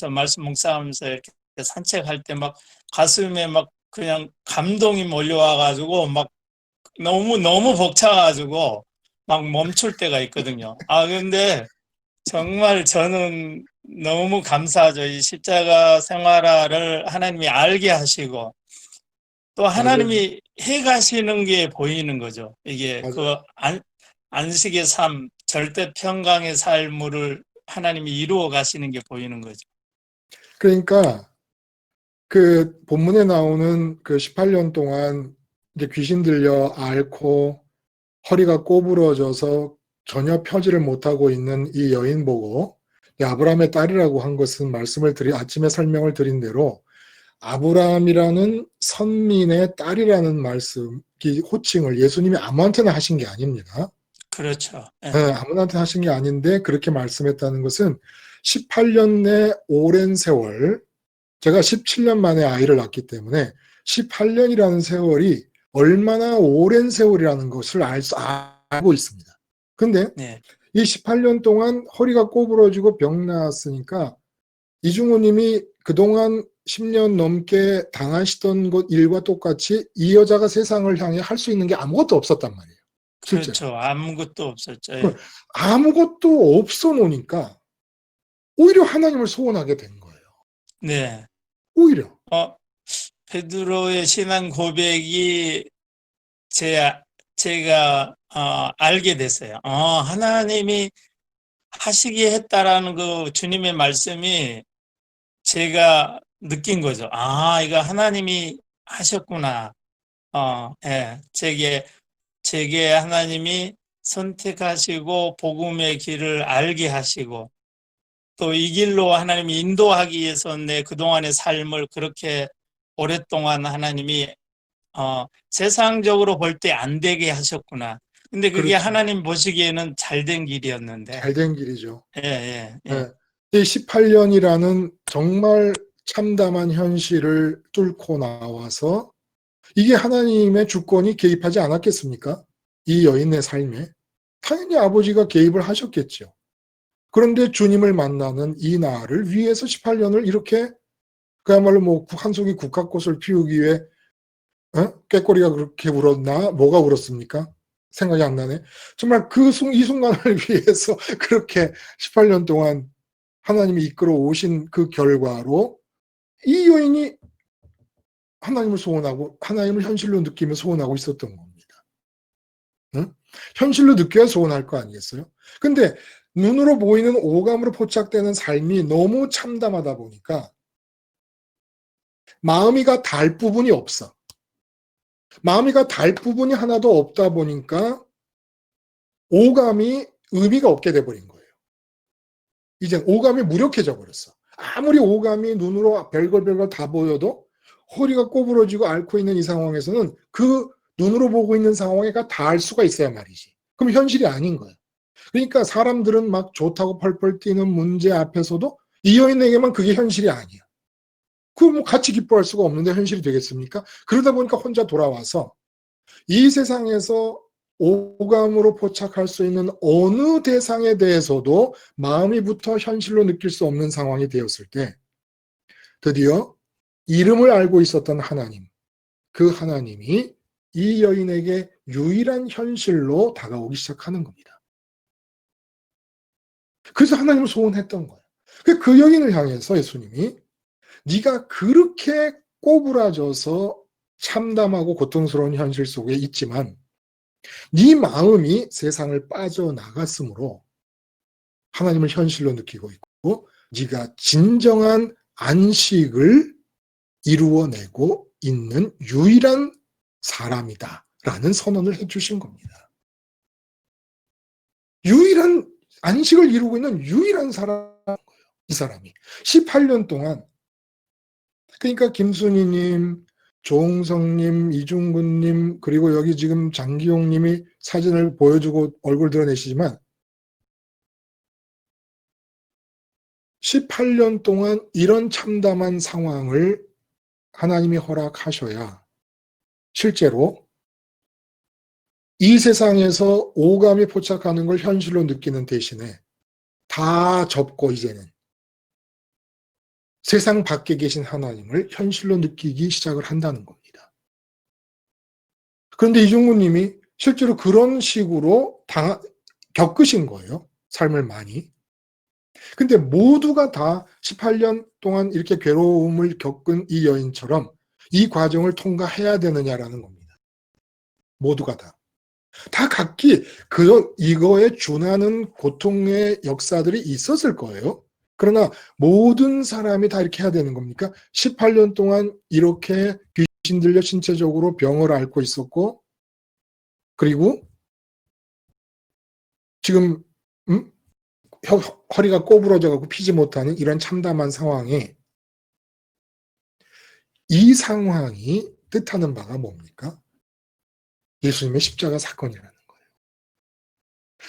말씀 묵상하면서 이렇게 산책할 때 막 가슴에 막 그냥 감동이 몰려와가지고 막 너무 벅차가지고 막 멈출 때가 있거든요. 근데 정말 저는 너무 감사하죠. 이 십자가 생활화를 하나님이 알게 하시고 또 하나님이 해 가시는 게 보이는 거죠. 이게 맞아요. 그 안식의 삶, 절대 평강의 삶을 하나님이 이루어 가시는 게 보이는 거죠. 그러니까 그 본문에 나오는 그 18년 동안 이제 귀신 들려 앓고 허리가 꼬부러져서 전혀 펴지를 못하고 있는 이 여인 보고 아브라함의 딸이라고 한 것은 아침에 설명을 드린 대로 아브라함이라는 선민의 딸이라는 호칭을 예수님이 아무한테나 하신 게 아닙니다. 그렇죠. 예. 아무한테 하신 게 아닌데 그렇게 말씀했다는 것은 18년 내 오랜 세월, 제가 17년 만에 아이를 낳기 때문에 18년이라는 세월이 얼마나 오랜 세월이라는 것을 알고 있습니다. 근데 네. 이 18년 동안 허리가 꼬부러지고 병 나았으니까 이중호님이 그동안 10년 넘게 당하시던 것 일과 똑같이 이 여자가 세상을 향해 할 수 있는 게 아무것도 없었단 말이에요. 실제로. 그렇죠. 아무것도 없었죠. 예. 아무것도 없어 놓으니까 오히려 하나님을 소원하게 된 거예요. 네. 오히려. 베드로의 신앙 고백이 제가 알게 됐어요. 하나님이 하시게 했다라는 그 주님의 말씀이 제가 느낀 거죠. 이거 하나님이 하셨구나. 예. 제게 하나님이 선택하시고 복음의 길을 알게 하시고 또 이 길로 하나님이 인도하기 위해서 내 그동안의 삶을 그렇게 오랫동안 하나님이 세상적으로 볼 때 안 되게 하셨구나. 근데 그게 그렇죠. 하나님 보시기에는 잘된 길이었는데. 잘된 길이죠. 예. 이 18년이라는 정말 참담한 현실을 뚫고 나와서 이게 하나님의 주권이 개입하지 않았겠습니까? 이 여인의 삶에. 당연히 아버지가 개입을 하셨겠죠. 그런데 주님을 만나는 이 나를 위해서 18년을 이렇게 그야말로 뭐 한 속이 국화꽃을 피우기 위해 꾀꼬리가 그렇게 울었나? 뭐가 울었습니까? 생각이 안 나네. 정말 이 순간을 위해서 그렇게 18년 동안 하나님이 이끌어 오신 그 결과로 이 여인이 하나님을 소원하고 하나님을 현실로 느끼며 소원하고 있었던 겁니다. 응? 현실로 느껴야 소원할 거 아니겠어요? 근데 눈으로 보이는 오감으로 포착되는 삶이 너무 참담하다 보니까 마음이가 닿을 부분이 없어. 마음이가 닿을 부분이 하나도 없다 보니까 오감이 의미가 없게 돼버린 거예요. 이젠 오감이 무력해져 버렸어. 아무리 오감이 눈으로 별걸 다 보여도 허리가 꼬부러지고 앓고 있는 이 상황에서는 그 눈으로 보고 있는 상황에 닿을 수가 있어야 말이지. 그럼 현실이 아닌 거야. 그러니까 사람들은 막 좋다고 펄펄 뛰는 문제 앞에서도 이 여인에게만 그게 현실이 아니야. 그럼 뭐 같이 기뻐할 수가 없는데 현실이 되겠습니까? 그러다 보니까 혼자 돌아와서 이 세상에서 오감으로 포착할 수 있는 어느 대상에 대해서도 마음이부터 현실로 느낄 수 없는 상황이 되었을 때 드디어 이름을 알고 있었던 하나님, 그 하나님이 이 여인에게 유일한 현실로 다가오기 시작하는 겁니다. 그래서 하나님을 소원했던 거예요. 그 여인을 향해서 예수님이 네가 그렇게 꼬부라져서 참담하고 고통스러운 현실 속에 있지만 네 마음이 세상을 빠져나갔으므로 하나님을 현실로 느끼고 있고 네가 진정한 안식을 이루어내고 있는 유일한 사람이다 라는 선언을 해주신 겁니다. 유일한 안식을 이루고 있는 유일한 사람인 거예요. 이 사람이 18년 동안 그러니까 김순희님, 조홍성님, 이중근님 그리고 여기 지금 장기용님이 사진을 보여주고 얼굴 드러내시지만 18년 동안 이런 참담한 상황을 하나님이 허락하셔야 실제로 이 세상에서 오감이 포착하는 걸 현실로 느끼는 대신에 다 접고 이제는 세상 밖에 계신 하나님을 현실로 느끼기 시작을 한다는 겁니다. 그런데 이중구님이 실제로 그런 식으로 겪으신 거예요. 삶을 많이. 근데 모두가 다 18년 동안 이렇게 괴로움을 겪은 이 여인처럼 이 과정을 통과해야 되느냐라는 겁니다. 모두가 다. 다 각기 이거에 준하는 고통의 역사들이 있었을 거예요. 그러나 모든 사람이 다 이렇게 해야 되는 겁니까? 18년 동안 이렇게 귀신 들려 신체적으로 병을 앓고 있었고 그리고 지금 허리가 꼬부러져가지고 피지 못하는 이런 참담한 상황에 이 상황이 뜻하는 바가 뭡니까? 예수님의 십자가 사건이라는 거예요.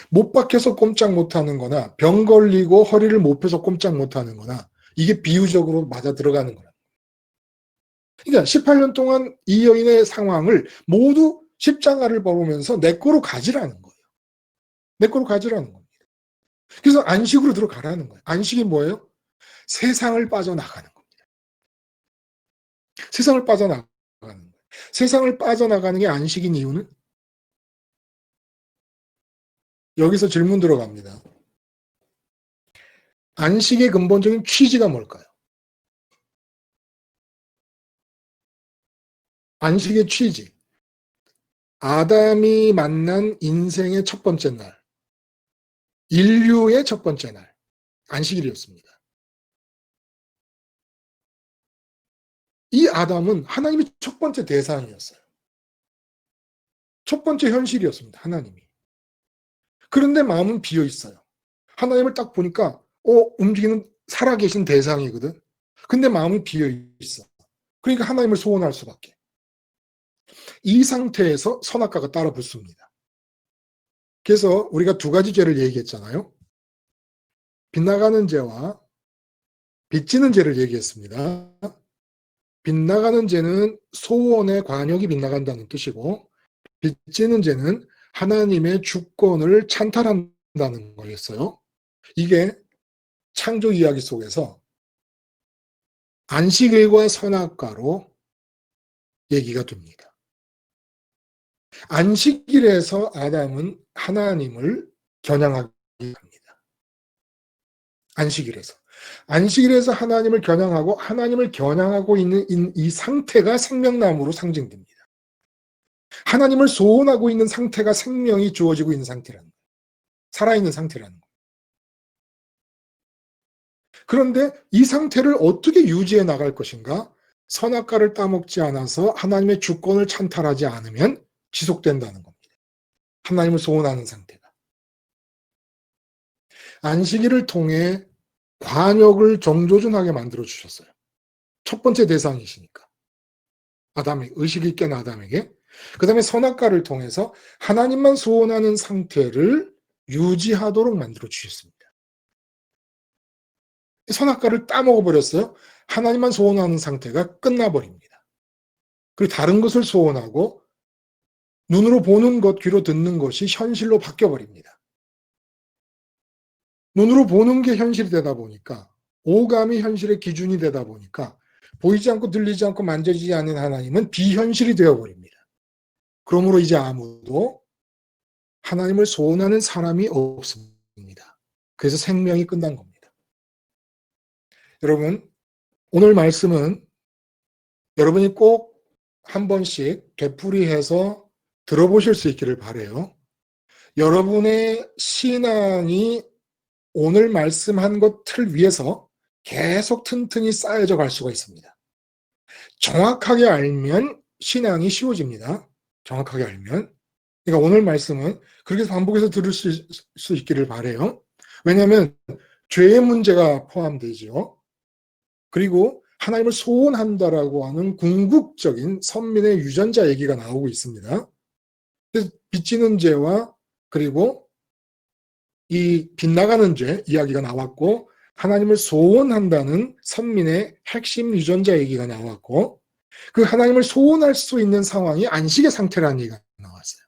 못 박혀서 꼼짝 못하는 거나 병 걸리고 허리를 못 펴서 꼼짝 못하는 거나 이게 비유적으로 맞아 들어가는 거예요. 그러니까 18년 동안 이 여인의 상황을 모두 십자가를 보면서 내 거로 가지라는 거예요. 내 거로 가지라는 겁니다. 그래서 안식으로 들어가라는 거예요. 안식이 뭐예요? 세상을 빠져나가는 겁니다. 세상을 빠져나가는 거예요. 세상을 빠져나가는 게 안식인 이유는 여기서 질문 들어갑니다. 안식의 근본적인 취지가 뭘까요? 안식의 취지. 아담이 만난 인생의 첫 번째 날. 인류의 첫 번째 날. 안식일이었습니다. 이 아담은 하나님의 첫 번째 대상이었어요. 첫 번째 현실이었습니다. 하나님이. 그런데 마음은 비어 있어요. 하나님을 딱 보니까 움직이는 살아계신 대상이거든. 근데 마음이 비어 있어. 그러니까 하나님을 소원할 수밖에. 이 상태에서 선악과가 따라 붙습니다. 그래서 우리가 두 가지 죄를 얘기했잖아요. 빗나가는 죄와 빚지는 죄를 얘기했습니다. 빗나가는 죄는 소원의 관역이 빗나간다는 뜻이고 빚지는 죄는 하나님의 주권을 찬탈한다는 거였어요. 이게 창조 이야기 속에서 안식일과 선악과로 얘기가 됩니다. 안식일에서 아담은 하나님을 겨냥하게 합니다. 안식일에서. 안식일에서 하나님을 겨냥하고 하나님을 겨냥하고 있는 이 상태가 생명나무로 상징됩니다. 하나님을 소원하고 있는 상태가 생명이 주어지고 있는 상태라는 거예요. 살아있는 상태라는 거예요. 그런데 이 상태를 어떻게 유지해 나갈 것인가? 선악과를 따먹지 않아서 하나님의 주권을 찬탈하지 않으면 지속된다는 겁니다. 하나님을 소원하는 상태가. 안식일을 통해 관역을 정조준하게 만들어 주셨어요. 첫 번째 대상이시니까. 아담에게, 의식이 깬 아담에게. 그 다음에 선악과를 통해서 하나님만 소원하는 상태를 유지하도록 만들어 주셨습니다. 선악과를 따먹어 버렸어요. 하나님만 소원하는 상태가 끝나버립니다. 그리고 다른 것을 소원하고 눈으로 보는 것, 귀로 듣는 것이 현실로 바뀌어버립니다. 눈으로 보는 게 현실이 되다 보니까, 오감이 현실의 기준이 되다 보니까 보이지 않고 들리지 않고 만져지지 않는 하나님은 비현실이 되어버립니다. 그러므로 이제 아무도 하나님을 소원하는 사람이 없습니다. 그래서 생명이 끝난 겁니다. 여러분, 오늘 말씀은 여러분이 꼭 한 번씩 되풀이해서 들어보실 수 있기를 바라요. 여러분의 신앙이 오늘 말씀한 것 틀 위에서 계속 튼튼히 쌓여져 갈 수가 있습니다. 정확하게 알면 신앙이 쉬워집니다. 정확하게 알면. 그러니까 오늘 말씀은 그렇게 반복해서 들을 수 있기를 바라요. 왜냐하면 죄의 문제가 포함되죠. 그리고 하나님을 소원한다라고 하는 궁극적인 선민의 유전자 얘기가 나오고 있습니다. 그래서 빚지는 죄와 그리고 이 빗나가는 죄 이야기가 나왔고, 하나님을 소원한다는 선민의 핵심 유전자 얘기가 나왔고, 그 하나님을 소원할 수 있는 상황이 안식의 상태라는 얘기가 나왔어요.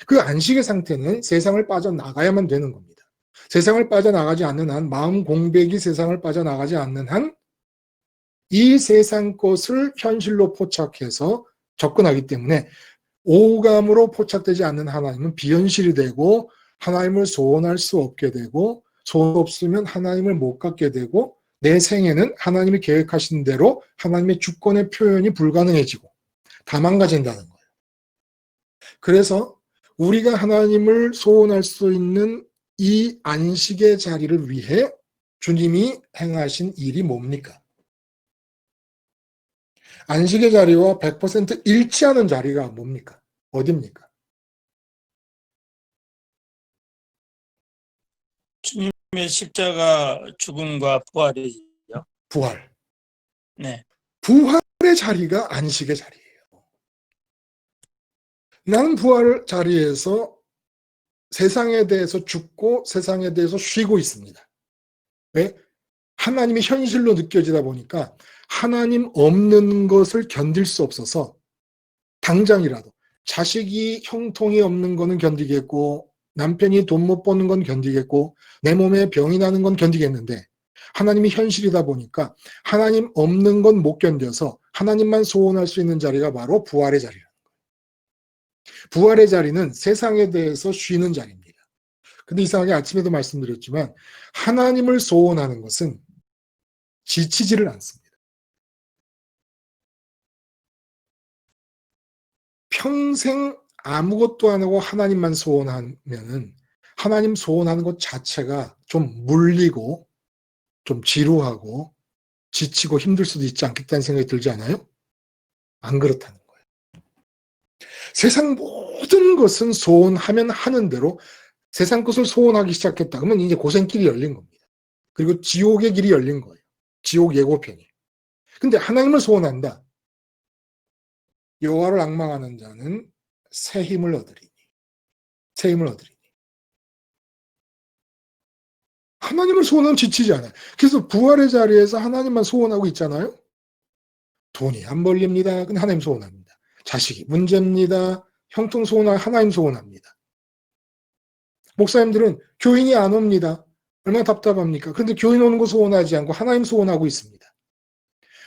그 안식의 상태는 세상을 빠져나가야만 되는 겁니다. 세상을 빠져나가지 않는 한, 마음 공백이 세상을 빠져나가지 않는 한, 이 세상 것을 현실로 포착해서 접근하기 때문에 오감으로 포착되지 않는 하나님은 비현실이 되고 하나님을 소원할 수 없게 되고, 소원 없으면 하나님을 못 갖게 되고, 내 생애는 하나님이 계획하신 대로 하나님의 주권의 표현이 불가능해지고 다 망가진다는 거예요. 그래서 우리가 하나님을 소원할 수 있는 이 안식의 자리를 위해 주님이 행하신 일이 뭡니까? 안식의 자리와 100% 일치하는 자리가 뭡니까? 어디입니까? 주님의 십자가 죽음과 부활이죠. 부활. 네. 부활의 자리가 안식의 자리예요. 나는 부활 자리에서 세상에 대해서 죽고 세상에 대해서 쉬고 있습니다. 왜? 하나님이 현실로 느껴지다 보니까 하나님 없는 것을 견딜 수 없어서 당장이라도 자식이 형통이 없는 거는 견디겠고, 남편이 돈 못 버는 건 견디겠고, 내 몸에 병이 나는 건 견디겠는데, 하나님이 현실이다 보니까 하나님 없는 건 못 견뎌서 하나님만 소원할 수 있는 자리가 바로 부활의 자리라는 거예요. 부활의 자리는 세상에 대해서 쉬는 자리입니다. 근데 이상하게 아침에도 말씀드렸지만 하나님을 소원하는 것은 지치지를 않습니다. 평생 아무것도 안 하고 하나님만 소원하면은 하나님 소원하는 것 자체가 좀 물리고 좀 지루하고 지치고 힘들 수도 있지 않겠다는 생각이 들지 않아요? 안 그렇다는 거예요. 세상 모든 것은 소원하면 하는 대로 세상 것을 소원하기 시작했다. 그러면 이제 고생길이 열린 겁니다. 그리고 지옥의 길이 열린 거예요. 지옥 예고편이. 근데 하나님을 소원한다. 여호와를 앙망하는 자는 새 힘을 얻으리니. 새 힘을 얻으리니. 하나님을 소원하면 지치지 않아요. 그래서 부활의 자리에서 하나님만 소원하고 있잖아요. 돈이 안 벌립니다. 근데 하나님 소원합니다. 자식이 문제입니다. 형통 소원하고 하나님 소원합니다. 목사님들은 교인이 안 옵니다. 얼마나 답답합니까? 그런데 교인 오는 거 소원하지 않고 하나님 소원하고 있습니다.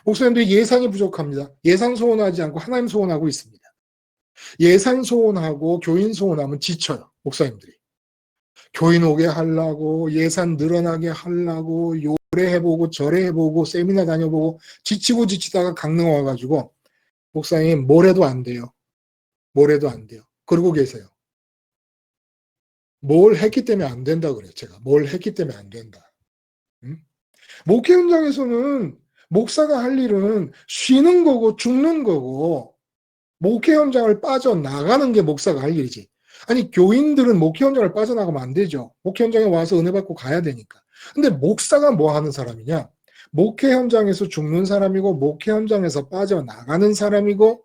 목사님들이 예산이 부족합니다. 예산 소원하지 않고 하나님 소원하고 있습니다. 예산 소원하고 교인 소원하면 지쳐요. 목사님들이. 교인 오게 하려고, 예산 늘어나게 하려고, 그래 해보고 저래 해보고 세미나 다녀보고 지치고 지치다가 강릉 와가지고 목사님 뭘 해도 안 돼요. 뭘 해도 안 돼요. 그러고 계세요. 뭘 했기 때문에 안 된다 그래요. 제가 뭘 했기 때문에 안 된다. 응? 목회 현장에서는 목사가 할 일은 쉬는 거고 죽는 거고 목회 현장을 빠져나가는 게 목사가 할 일이지. 아니 교인들은 목회 현장을 빠져나가면 안 되죠. 목회 현장에 와서 은혜 받고 가야 되니까. 근데 목사가 뭐 하는 사람이냐? 목회 현장에서 죽는 사람이고 목회 현장에서 빠져나가는 사람이고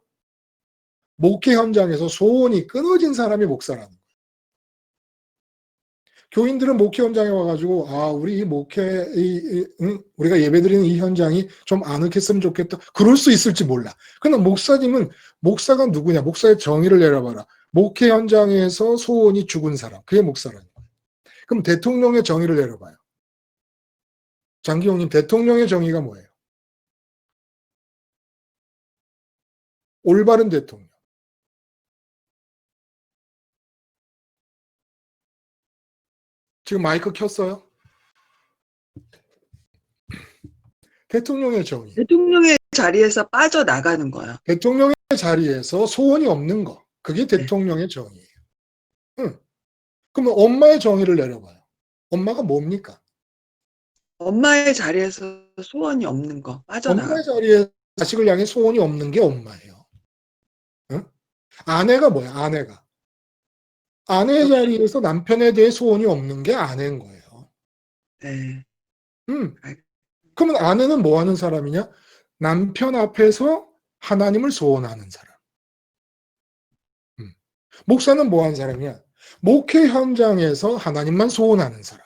목회 현장에서 소원이 끊어진 사람이 목사라는 거예요. 교인들은 목회 현장에 와가지고 우리 이 목회 우리가 예배드리는 이 현장이 좀 아늑했으면 좋겠다. 그럴 수 있을지 몰라. 그러나 목사님은 목사가 누구냐? 목사의 정의를 내려봐라. 목회 현장에서 소원이 죽은 사람. 그게 목사라는 거예요. 그럼 대통령의 정의를 내려봐요. 장기용님, 대통령의 정의가 뭐예요? 올바른 대통령. 지금 마이크 켰어요? 대통령의 정의. 대통령의 자리에서 빠져나가는 거야. 대통령의 자리에서 소원이 없는 거. 그게 대통령의 정의예요. 응. 그러면 엄마의 정의를 내려봐요. 엄마가 뭡니까? 엄마의 자리에서 소원이 없는 거, 빠져나가. 엄마의 자리에 자식을 향해 소원이 없는 게 엄마예요. 응? 아내가 뭐야? 아내가. 아내의 자리에서 남편에 대해 소원이 없는 게 아내인 거예요. 네. 그러면 아내는 뭐 하는 사람이냐? 남편 앞에서 하나님을 소원하는 사람. 목사는 뭐 하는 사람이야? 목회 현장에서 하나님만 소원하는 사람.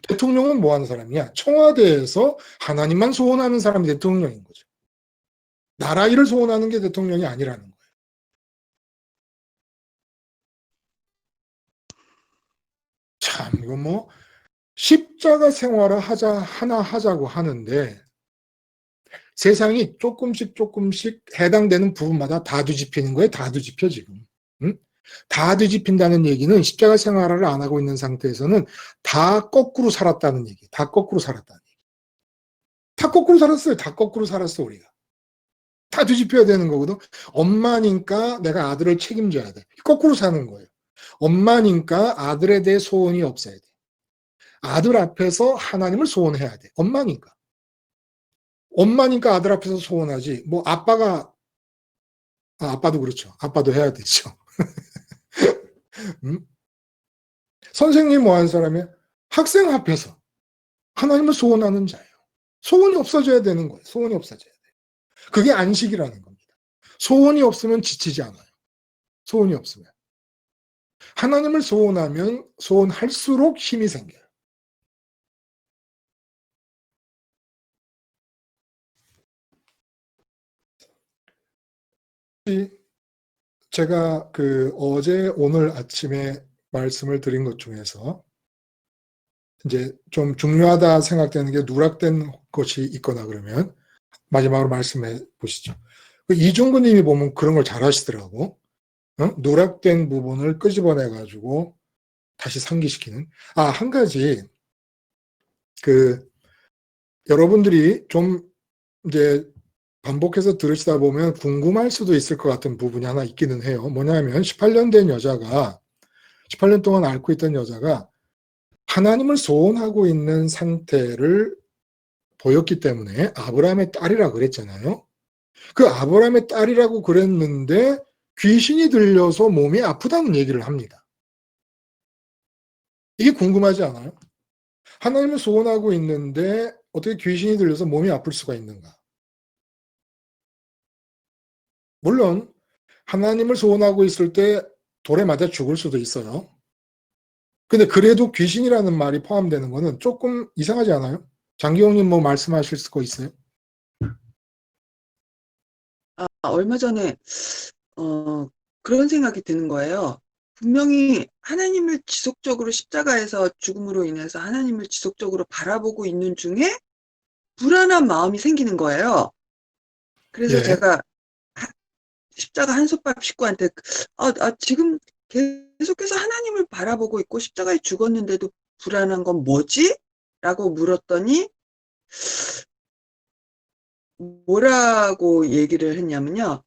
대통령은 뭐 하는 사람이야? 청와대에서 하나님만 소원하는 사람이 대통령인 거죠. 나라 일을 소원하는 게 대통령이 아니라는 거예요. 참, 이거 뭐, 십자가 생활을 하나 하자고 하는데, 세상이 조금씩 해당되는 부분마다 다 뒤집히는 거예요. 다 뒤집혀, 지금. 응? 다 뒤집힌다는 얘기는 십자가 생활을 안 하고 있는 상태에서는 다 거꾸로 살았다는 얘기. 다 거꾸로 살았다는 얘기. 다 거꾸로 살았어요. 다 거꾸로 살았어, 우리가. 다 뒤집혀야 되는 거거든. 엄마니까 내가 아들을 책임져야 돼. 거꾸로 사는 거예요. 엄마니까 아들에 대해 소원이 없어야 돼. 아들 앞에서 하나님을 소원해야 돼. 엄마니까. 엄마니까 아들 앞에서 소원하지. 뭐 아빠도 그렇죠. 아빠도 해야 되죠. 선생님 뭐 하는 사람이야? 학생 앞에서 하나님을 소원하는 자예요. 소원이 없어져야 되는 거예요. 소원이 없어져야 돼. 그게 안식이라는 겁니다. 소원이 없으면 지치지 않아요. 소원이 없으면. 하나님을 소원하면 소원할수록 힘이 생겨요. 제가 어제 오늘 아침에 말씀을 드린 것 중에서 이제 좀 중요하다 생각되는 게 누락된 것이 있거나 그러면 마지막으로 말씀해 보시죠. 이중근 님이 보면 그런 걸 잘 하시더라고. 누락된 부분을 끄집어내 가지고 다시 상기시키는. 한 가지 여러분들이 좀 이제 반복해서 들으시다 보면 궁금할 수도 있을 것 같은 부분이 하나 있기는 해요. 뭐냐면 18년 된 여자가 18년 동안 앓고 있던 여자가 하나님을 소원하고 있는 상태를 보였기 때문에 아브라함의 딸이라 그랬잖아요. 그 아브라함의 딸이라고 그랬는데 귀신이 들려서 몸이 아프다는 얘기를 합니다. 이게 궁금하지 않아요? 하나님을 소원하고 있는데 어떻게 귀신이 들려서 몸이 아플 수가 있는가? 물론 하나님을 소원하고 있을 때 돌에 맞아 죽을 수도 있어요. 근데 그래도 귀신이라는 말이 포함되는 거는 조금 이상하지 않아요? 장기용님 뭐 말씀하실 거 있어요? 얼마 전에 그런 생각이 드는 거예요. 분명히 하나님을 지속적으로 십자가에서 죽음으로 인해서 하나님을 지속적으로 바라보고 있는 중에 불안한 마음이 생기는 거예요. 그래서 예. 제가 십자가 한솥밥 식구한테 지금 계속해서 하나님을 바라보고 있고 십자가에 죽었는데도 불안한 건 뭐지? 라고 물었더니 뭐라고 얘기를 했냐면요.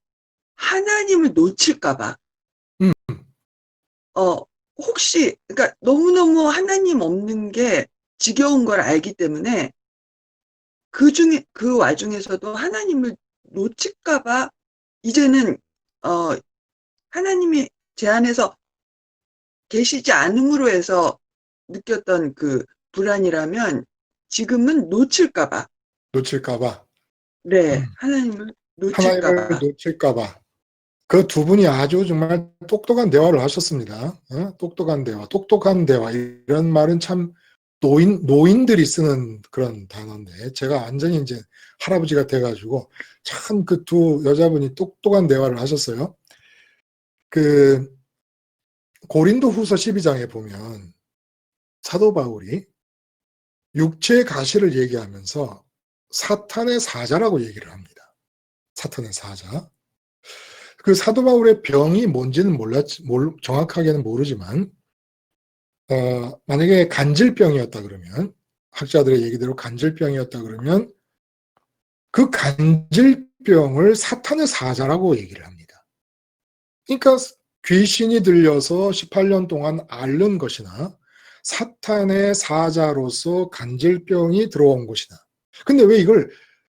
하나님을 놓칠까봐. 음. 혹시, 그러니까 너무너무 하나님 없는 게 지겨운 걸 알기 때문에 그 와중에서도 하나님을 놓칠까봐 이제는, 하나님이 제 안에서 계시지 않음으로 해서 느꼈던 그 불안이라면 지금은 놓칠까봐. 놓칠까봐. 네, 하나님을 하나님을 놓칠까봐. 놓칠까봐. 그 두 분이 아주 정말 똑똑한 대화를 하셨습니다. 똑똑한 대화. 이런 말은 참 노인들이 쓰는 그런 단어인데, 제가 완전히 이제 할아버지가 돼가지고, 참 그 두 여자분이 똑똑한 대화를 하셨어요. 그, 고린도 후서 12장에 보면, 사도 바울이 육체의 가시를 얘기하면서 사탄의 사자라고 얘기를 합니다. 사탄의 사자. 그 사도 바울의 병이 뭔지는 정확하게는 모르지만, 만약에 간질병이었다 그러면, 학자들의 얘기대로 간질병이었다 그러면, 그 간질병을 사탄의 사자라고 얘기를 합니다. 그러니까 귀신이 들려서 18년 동안 앓는 것이나, 사탄의 사자로서 간질병이 들어온 것이나. 근데 왜 이걸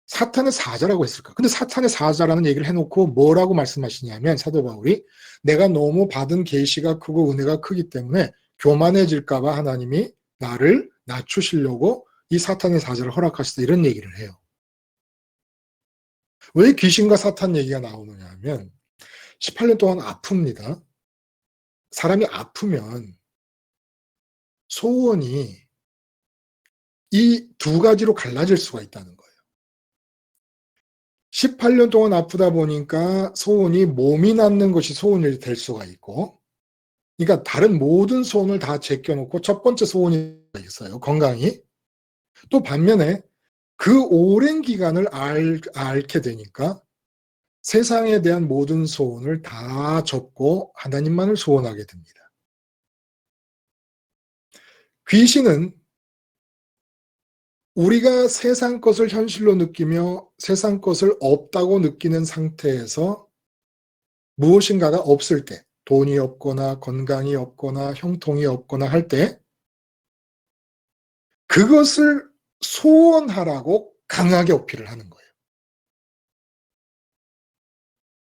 사탄의 사자라고 했을까? 근데 사탄의 사자라는 얘기를 해놓고 뭐라고 말씀하시냐면, 사도 바울이 내가 너무 받은 계시가 크고 은혜가 크기 때문에 교만해질까봐 하나님이 나를 낮추시려고 이 사탄의 사자를 허락하시다, 이런 얘기를 해요. 왜 귀신과 사탄 얘기가 나오느냐 하면 18년 동안 아픕니다. 사람이 아프면 소원이 이 두 가지로 갈라질 수가 있다는 거예요. 18년 동안 아프다 보니까 소원이 몸이 낫는 것이 소원이 될 수가 있고, 그러니까 다른 모든 소원을 다 제껴놓고 첫 번째 소원이 있어요. 건강이. 또 반면에 그 오랜 기간을 앓게 되니까 세상에 대한 모든 소원을 다 접고 하나님만을 소원하게 됩니다. 귀신은 우리가 세상 것을 현실로 느끼며 세상 것을 없다고 느끼는 상태에서 무엇인가가 없을 때, 돈이 없거나 건강이 없거나 형통이 없거나 할 때 그것을 소원하라고 강하게 어필을 하는 거예요.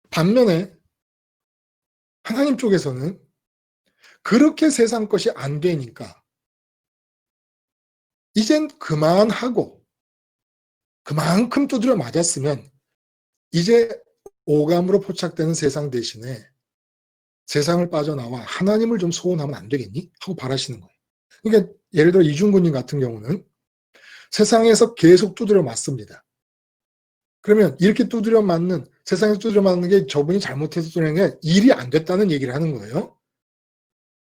반면에 하나님 쪽에서는 그렇게 세상 것이 안 되니까 이젠 그만하고, 그만큼 두드려 맞았으면 이제 오감으로 포착되는 세상 대신에 세상을 빠져나와 하나님을 좀 소원하면 안 되겠니? 하고 바라시는 거예요. 그러니까 예를 들어 이중구님 같은 경우는 세상에서 계속 두드려 맞습니다. 그러면 이렇게 두드려 맞는, 세상에서 두드려 맞는 게 저분이 잘못해서 두드리는 게 일이 안 됐다는 얘기를 하는 거예요.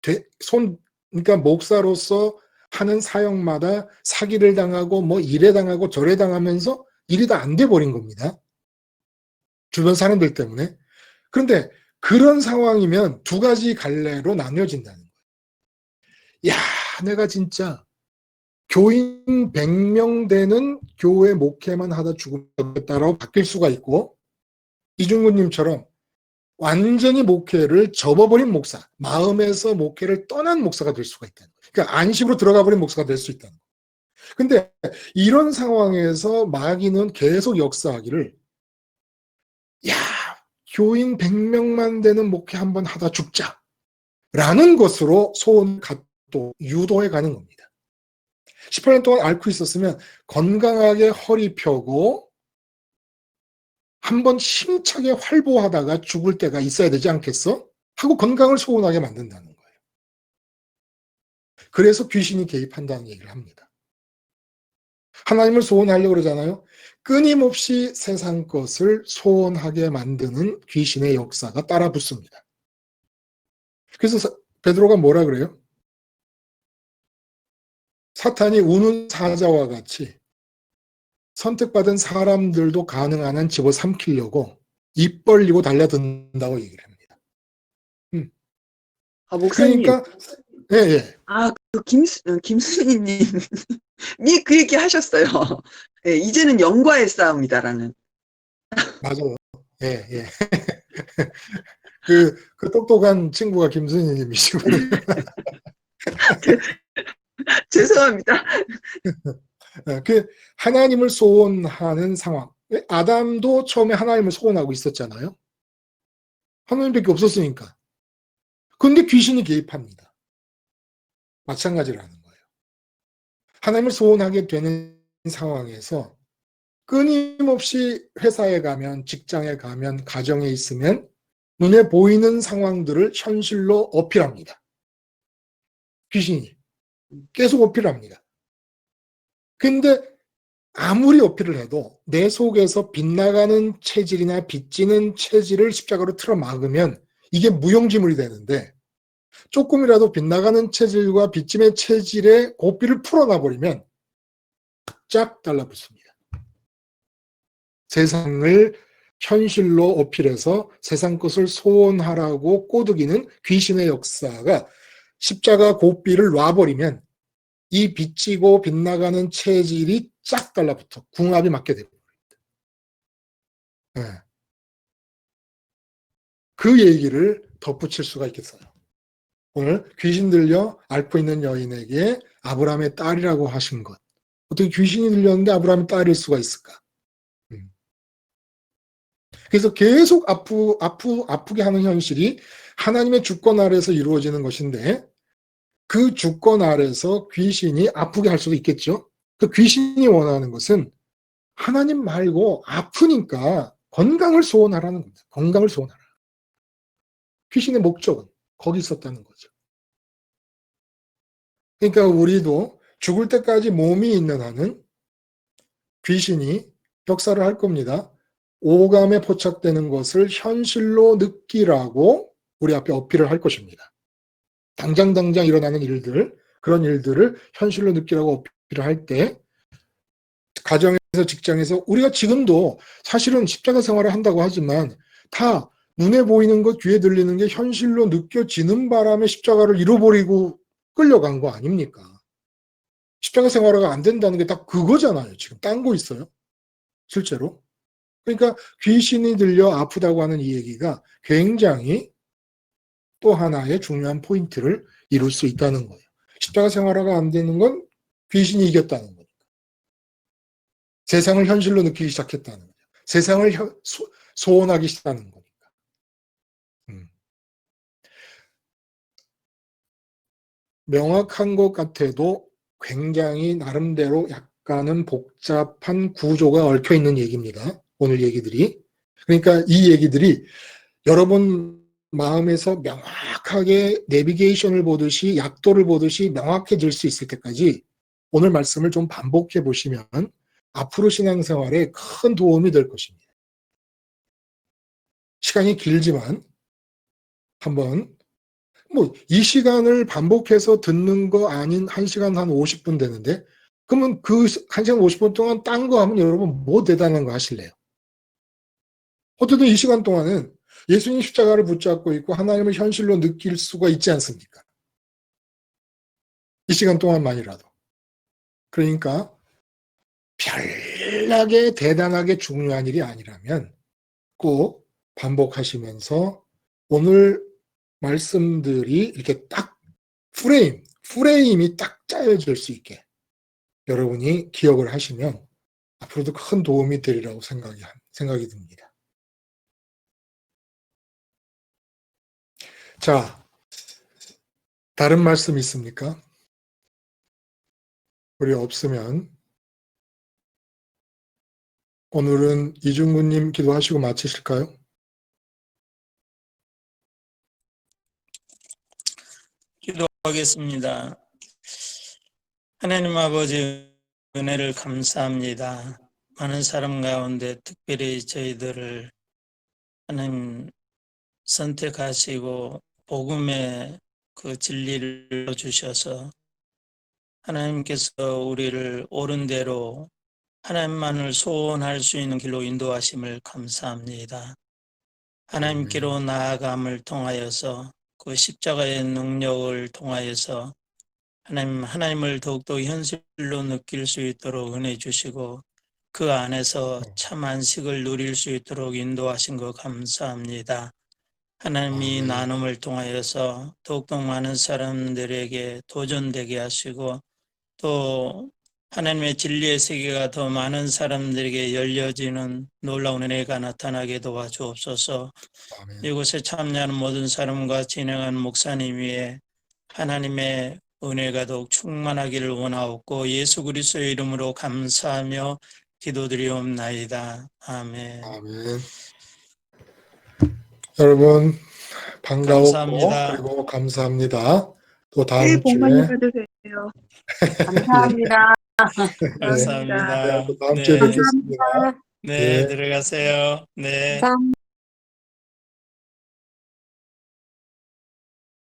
그러니까 목사로서 하는 사역마다 사기를 당하고 뭐 이래 당하고 저래 당하면서 일이 다 안 돼 버린 겁니다. 주변 사람들 때문에. 그런데 그런 상황이면 두 가지 갈래로 나뉘어진다는 거예요. 야, 내가 진짜 교인 100명 되는 교회 목회만 하다 죽었다라고 바뀔 수가 있고, 이중구님처럼 완전히 목회를 접어버린 목사, 마음에서 목회를 떠난 목사가 될 수가 있다는 거예요. 그러니까 안식으로 들어가 버린 목사가 될 수 있다는 거예요. 근데 이런 상황에서 마귀는 계속 역사하기를, 야, 교인 100명만 되는 목회 한번 하다 죽자 라는 것으로 소원을 또 유도해 가는 겁니다. 18년 동안 앓고 있었으면 건강하게 허리 펴고 한번 힘차게 활보하다가 죽을 때가 있어야 되지 않겠어? 하고 건강을 소원하게 만든다는 거예요. 그래서 귀신이 개입한다는 얘기를 합니다. 하나님을 소원하려고 그러잖아요. 끊임없이 세상 것을 소원하게 만드는 귀신의 역사가 따라 붙습니다. 그래서 베드로가 뭐라 그래요? 사탄이 우는 사자와 같이 선택받은 사람들도 가능한 한 집어삼키려고 입 벌리고 달려든다고 얘기를 합니다. 목사님. 그러니까 예, 예. 김순희님이 그 얘기 하셨어요. 예, 이제는 영과의 싸움이다라는. 맞아요. 예, 예. 그 똑똑한 친구가 김순희님이시군요. 죄송합니다. 하나님을 소원하는 상황. 아담도 처음에 하나님을 소원하고 있었잖아요. 하나님밖에 없었으니까. 그런데 귀신이 개입합니다. 마찬가지라는 거예요. 하나님을 소원하게 되는 상황에서 끊임없이 회사에 가면, 직장에 가면, 가정에 있으면 눈에 보이는 상황들을 현실로 어필합니다. 귀신이 계속 어필합니다. 근데 아무리 어필을 해도 내 속에서 빗나가는 체질이나 빚지는 체질을 십자가로 틀어막으면 이게 무용지물이 되는데, 조금이라도 빗나가는 체질과 빚짐의 체질의 고삐를 풀어놔버리면 쫙 달라붙습니다. 세상을 현실로 어필해서 세상 것을 소원하라고 꼬드기는 귀신의 역사가 십자가 고삐를 놔버리면 이 빚지고 빗나가는 체질이 쫙 달라붙어 궁합이 맞게 됩니다. 네. 그 얘기를 덧붙일 수가 있겠어요. 오늘 귀신 들려 앓고 있는 여인에게 아브라함의 딸이라고 하신 것. 어떻게 귀신이 들렸는데 아브라함의 딸일 수가 있을까? 그래서 계속 아프게 하는 현실이 하나님의 주권 아래에서 이루어지는 것인데, 그 주권 아래에서 귀신이 아프게 할 수도 있겠죠. 그 귀신이 원하는 것은 하나님 말고 아프니까 건강을 소원하라는 겁니다. 건강을 소원하라. 귀신의 목적은 거기 있었다는 거죠. 그러니까 우리도 죽을 때까지 몸이 있는 한은 귀신이 역사를 할 겁니다. 오감에 포착되는 것을 현실로 느끼라고 우리 앞에 어필을 할 것입니다. 당장 일어나는 일들, 그런 일들을 현실로 느끼라고 어필을 할 때, 가정에서 직장에서 우리가 지금도 사실은 십자가 생활을 한다고 하지만 다 눈에 보이는 것, 귀에 들리는 게 현실로 느껴지는 바람에 십자가를 잃어버리고 끌려간 거 아닙니까? 십자가 생활화가 안 된다는 게 딱 그거잖아요. 지금 딴 거 있어요? 실제로. 그러니까 귀신이 들려 아프다고 하는 이 얘기가 굉장히 또 하나의 중요한 포인트를 이룰 수 있다는 거예요. 십자가 생활화가 안 되는 건 귀신이 이겼다는 거니까. 세상을 현실로 느끼기 시작했다는 거죠. 세상을 소원하기 시작하는 거니까. 명확한 것 같아도 굉장히 나름대로 약간은 복잡한 구조가 얽혀 있는 얘기입니다. 오늘 얘기들이. 그러니까 이 얘기들이 여러분 마음에서 명확하게 내비게이션을 보듯이 약도를 보듯이 명확해질 수 있을 때까지 오늘 말씀을 좀 반복해 보시면 앞으로 신앙생활에 큰 도움이 될 것입니다. 시간이 길지만 한번 이 시간을 반복해서 듣는 거 아닌 1시간 한 50분 되는데, 그러면 그 1시간 50분 동안 딴 거 하면 여러분 뭐 대단한 거 하실래요? 어쨌든 이 시간 동안은 예수님 십자가를 붙잡고 있고 하나님을 현실로 느낄 수가 있지 않습니까? 이 시간 동안만이라도. 그러니까 별나게 대단하게 중요한 일이 아니라면 꼭 반복하시면서 오늘 말씀들이 이렇게 딱 프레임이 딱 짜여질 수 있게 여러분이 기억을 하시면 앞으로도 큰 도움이 되리라고 생각이 듭니다. 자, 다른 말씀 있습니까? 우리 없으면 오늘은 이중구님 기도하시고 마치실까요? 기도하겠습니다. 하나님 아버지 은혜를 감사합니다. 많은 사람 가운데 특별히 저희들을 하나님 선택하시고 복음의 그 진리를 주셔서 하나님께서 우리를 옳은 대로 하나님만을 소원할 수 있는 길로 인도하심을 감사합니다. 하나님께로 나아감을 통하여서 그 십자가의 능력을 통하여서 하나님을 더욱더 현실로 느낄 수 있도록 은혜 주시고 그 안에서 참 안식을 누릴 수 있도록 인도하신 것 감사합니다. 하나님이 아멘. 나눔을 통하여서 더욱더 많은 사람들에게 도전되게 하시고 또 하나님의 진리의 세계가 더 많은 사람들에게 열려지는 놀라운 은혜가 나타나게 도와주옵소서. 아멘. 이곳에 참여하는 모든 사람과 진행하는 목사님 위에 하나님의 은혜가 더욱 충만하기를 원하옵고 예수 그리스도의 이름으로 감사하며 기도드리옵나이다. 아멘. 아멘. 여러분 반가웠고 감사합니다. 그리고 감사합니다. 또 새해 다음 복 주에 많이 받으세요. 감사합니다. 감사합니다. 또 다음 주에 네, 뵙겠습니다. 네, 예. 들어가세요. 네. 감사합니다.